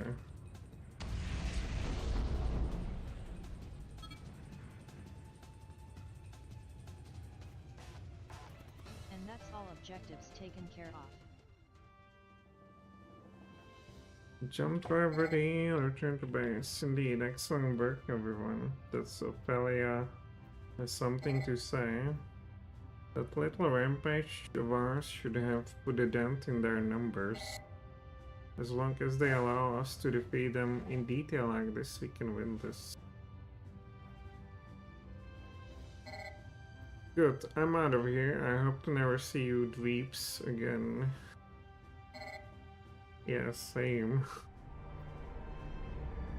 And that's all objectives taken care of. Jump drive ready, return to base. Indeed, excellent work everyone. That's Ophelia has something to say. That little rampage of ours should have put a dent in their numbers. As long as they allow us to defeat them in detail like this, we can win this. Good, I'm out of here. I hope to never see you dweeps again. Yeah, same.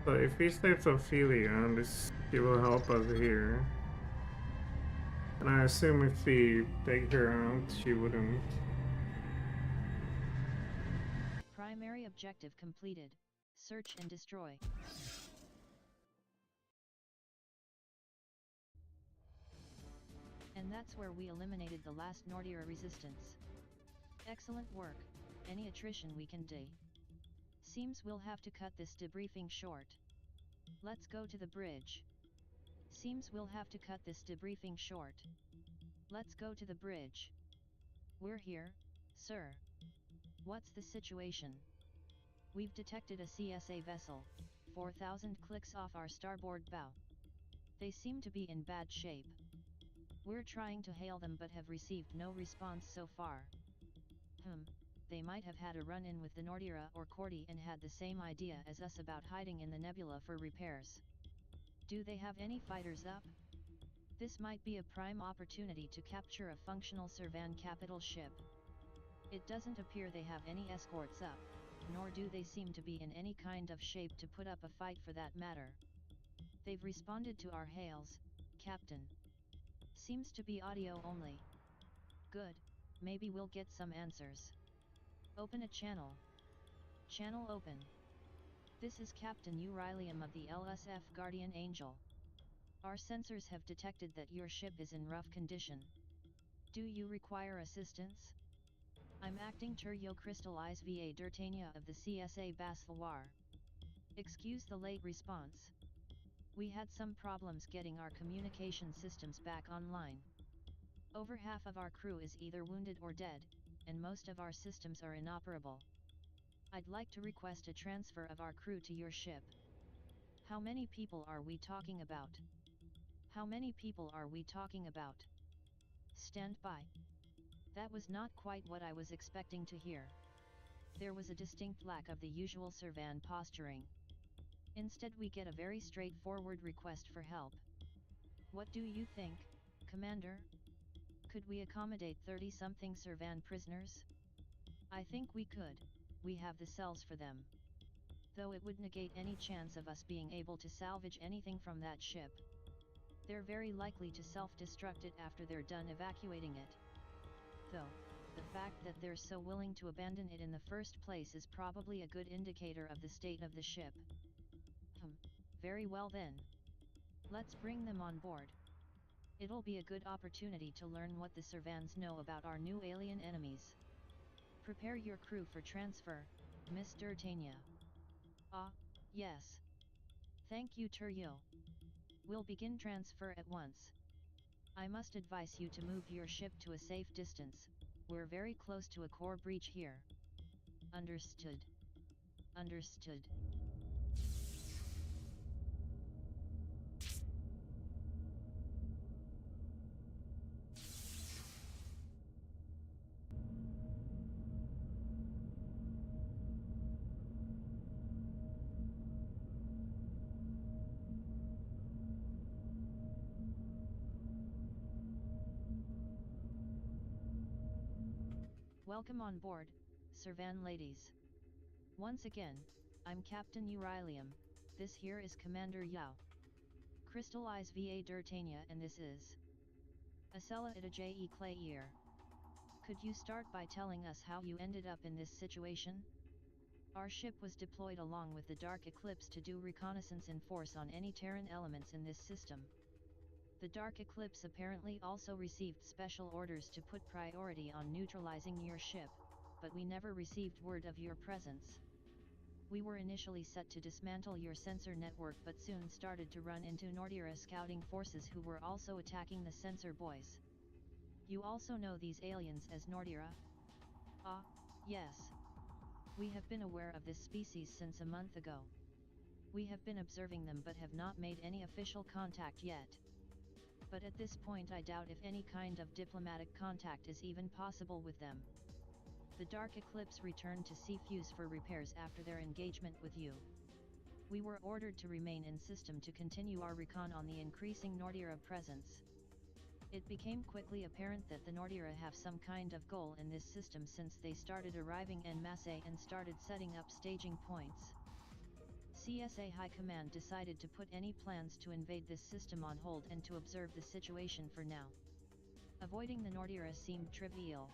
So if he saves Ophelia, she will help us here. And I assume if we take her out, she wouldn't. Primary objective completed. Search and destroy. And that's where we eliminated the last Nordier resistance. Excellent work. Any attrition we can do. Seems we'll have to cut this debriefing short. Let's go to the bridge. Seems we'll have to cut this debriefing short. Let's go to the bridge. We're here, sir. What's the situation? We've detected a CSA vessel, 4,000 clicks off our starboard bow. They seem to be in bad shape. We're trying to hail them but have received no response so far. They might have had a run-in with the Nordira or Cordy and had the same idea as us about hiding in the nebula for repairs. Do they have any fighters up? This might be a prime opportunity to capture a functional Servan capital ship. It doesn't appear they have any escorts up, nor do they seem to be in any kind of shape to put up a fight for that matter. They've responded to our hails, Captain. Seems to be audio only. Good, maybe we'll get some answers. Open a channel. Channel open. This is Captain Eurylium of the LSF Guardian Angel. Our sensors have detected that your ship is in rough condition. Do you require assistance? I'm acting Turyo Crystallize VA Dirtania of the CSA Baslawar. Excuse the late response. We had some problems getting our communication systems back online. Over half of our crew is either wounded or dead, and most of our systems are inoperable. I'd like to request a transfer of our crew to your ship. How many people are we talking about? How many people are we talking about? Stand by. That was not quite what I was expecting to hear. There was a distinct lack of the usual Servan posturing. Instead we get a very straightforward request for help. What do you think, Commander? Could we accommodate 30-something Servan prisoners? I think we could. We have the cells for them. Though it would negate any chance of us being able to salvage anything from that ship. They're very likely to self-destruct it after they're done evacuating it. Though, the fact that they're so willing to abandon it in the first place is probably a good indicator of the state of the ship. Very well then. Let's bring them on board. It'll be a good opportunity to learn what the Servans know about our new alien enemies. Prepare your crew for transfer, Miss Dirtania. Ah, yes. Thank you, Turyo. We'll begin transfer at once. I must advise you to move your ship to a safe distance. We're very close to a core breach here. Understood. Understood. Welcome on board, Servan ladies. Once again, I'm Captain Eurylium, this here is Commander Yao. Crystallize VA Dirtania and this is Acela Itaje Clayer. Could you start by telling us how you ended up in this situation? Our ship was deployed along with the Dark Eclipse to do reconnaissance in force on any Terran elements in this system. The Dark Eclipse apparently also received special orders to put priority on neutralizing your ship, but we never received word of your presence. We were initially set to dismantle your sensor network but soon started to run into Nordyra scouting forces who were also attacking the sensor boys. You also know these aliens as Nordyra? Ah, yes. We have been aware of this species since a month ago. We have been observing them but have not made any official contact yet. But at this point I doubt if any kind of diplomatic contact is even possible with them. The Dark Eclipse returned to Cepheus for repairs after their engagement with you. We were ordered to remain in system to continue our recon on the increasing Nordyra presence. It became quickly apparent that the Nordyra have some kind of goal in this system since they started arriving en masse and started setting up staging points. CSA High Command decided to put any plans to invade this system on hold and to observe the situation for now. Avoiding the Nordyra seemed trivial.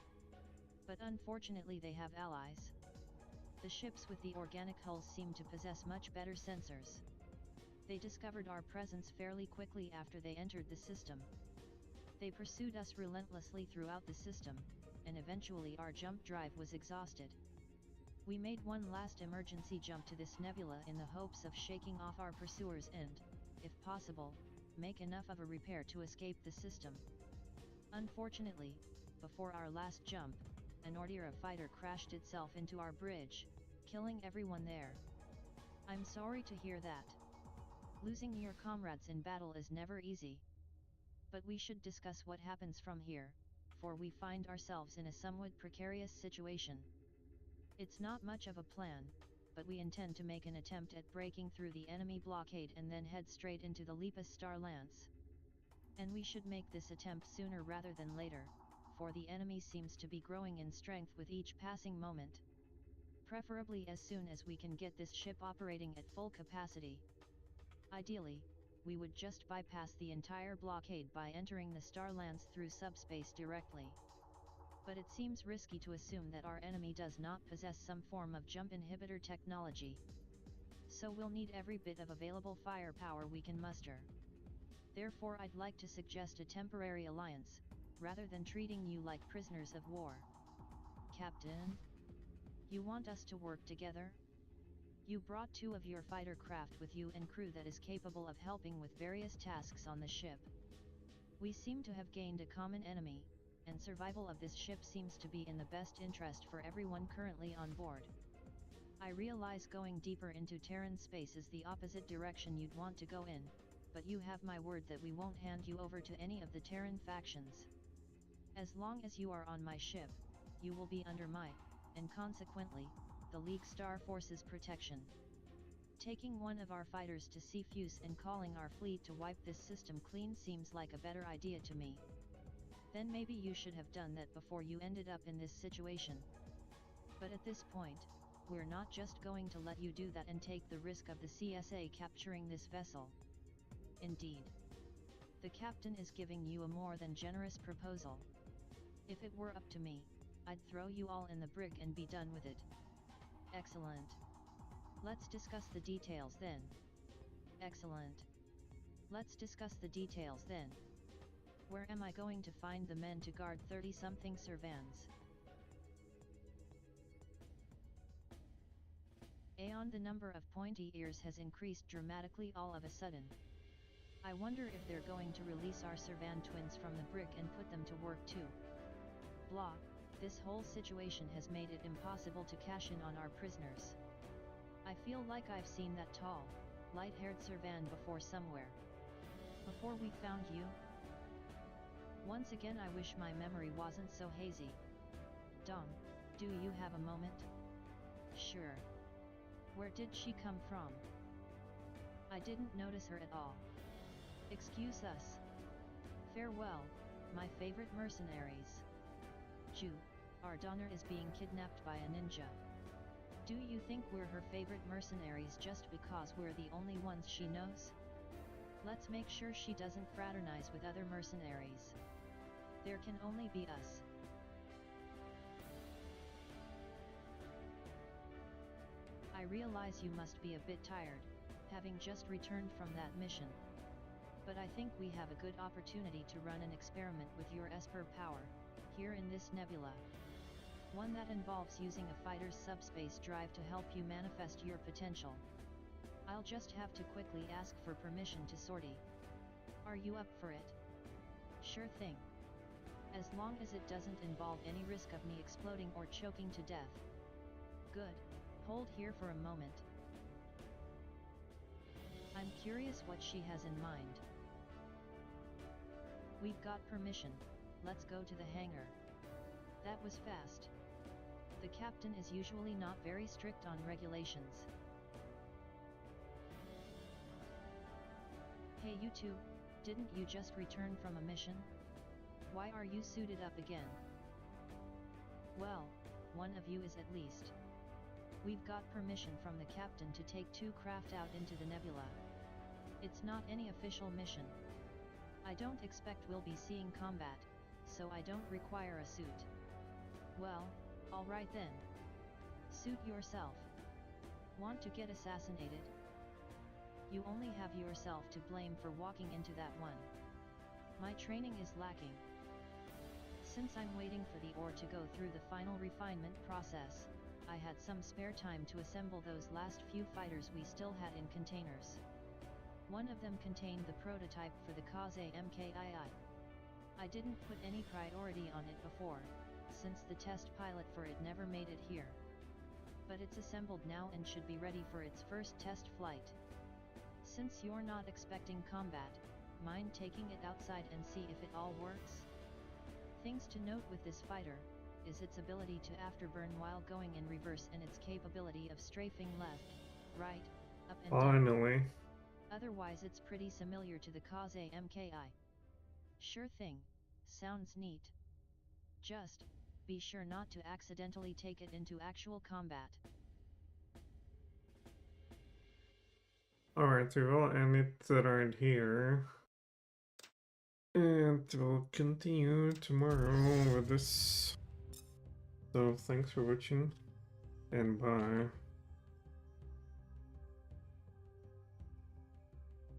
But unfortunately they have allies. The ships with the organic hulls seem to possess much better sensors. They discovered our presence fairly quickly after they entered the system. They pursued us relentlessly throughout the system, and eventually our jump drive was exhausted. We made one last emergency jump to this nebula in the hopes of shaking off our pursuers and, if possible, make enough of a repair to escape the system. Unfortunately, before our last jump, an Nordyra fighter crashed itself into our bridge, killing everyone there. I'm sorry to hear that. Losing your comrades in battle is never easy. But we should discuss what happens from here, for we find ourselves in a somewhat precarious situation. It's not much of a plan, but we intend to make an attempt at breaking through the enemy blockade and then head straight into the Lepus Star Lance. And we should make this attempt sooner rather than later, for the enemy seems to be growing in strength with each passing moment. Preferably as soon as we can get this ship operating at full capacity. Ideally, we would just bypass the entire blockade by entering the Star Lance through subspace directly. But it seems risky to assume that our enemy does not possess some form of jump inhibitor technology. So we'll need every bit of available firepower we can muster. Therefore I'd like to suggest a temporary alliance, rather than treating you like prisoners of war. Captain? You want us to work together? You brought 2 of your fighter craft with you and crew that is capable of helping with various tasks on the ship. We seem to have gained a common enemy, and survival of this ship seems to be in the best interest for everyone currently on board. I realize going deeper into Terran space is the opposite direction you'd want to go in, but you have my word that we won't hand you over to any of the Terran factions. As long as you are on my ship, you will be under my, and consequently, the League Star Force's protection. Taking one of our fighters to Cepheus and calling our fleet to wipe this system clean seems like a better idea to me. Then maybe you should have done that before you ended up in this situation. But at this point, we're not just going to let you do that and take the risk of the CSA capturing this vessel. Indeed. The captain is giving you a more than generous proposal. If it were up to me, I'd throw you all in the brig and be done with it. Excellent. Let's discuss the details then. Excellent. Let's discuss the details then. Where am I going to find the men to guard 30-something Servans? Aeon, the number of pointy ears has increased dramatically all of a sudden. I wonder if they're going to release our Servan twins from the brig and put them to work too. Blah, this whole situation has made it impossible to cash in on our prisoners. I feel like I've seen that tall, light-haired Servan before somewhere. Before we found you? Once again I wish my memory wasn't so hazy. Dom, do you have a moment? Sure. Where did she come from? I didn't notice her at all. Excuse us. Farewell, my favorite mercenaries. Jew, our Donner is being kidnapped by a ninja. Do you think we're her favorite mercenaries just because we're the only ones she knows? Let's make sure she doesn't fraternize with other mercenaries. There can only be us. realize you must be a bit tired, having just returned from that mission. But I think we have a good opportunity to run an experiment with your Esper power, here in this nebula. One that involves using a fighter's subspace drive to help you manifest your potential. I'll just have to quickly ask for permission to sortie. Are you up for it? Sure thing. As long as it doesn't involve any risk of me exploding or choking to death. Good, hold here for a moment. I'm curious what she has in mind. We've got permission, let's go to the hangar. That was fast. The captain is usually not very strict on regulations. Hey you two, didn't you just return from a mission? Why are you suited up again? Well, one of you is at least. We've got permission from the captain to take 2 craft out into the nebula. It's not any official mission. I don't expect we'll be seeing combat, so I don't require a suit. Well, alright then. Suit yourself. Want to get assassinated? You only have yourself to blame for walking into that one. My training is lacking. Since I'm waiting for the ore to go through the final refinement process, I had some spare time to assemble those last few fighters we still had in containers. One of them contained the prototype for the Kaze MKII. I didn't put any priority on it before, since the test pilot for it never made it here. But it's assembled now and should be ready for its first test flight. Since you're not expecting combat, mind taking it outside and see if it all works? Things to note with this fighter is its ability to afterburn while going in reverse and its capability of strafing left, right, up and down. Finally. Otherwise it's pretty similar to the Kaze MKI. Sure thing, sounds neat. Just, be sure not to accidentally take it into actual combat. Alright, so we'll end it right here. And we'll continue tomorrow with this. So thanks for watching, and bye.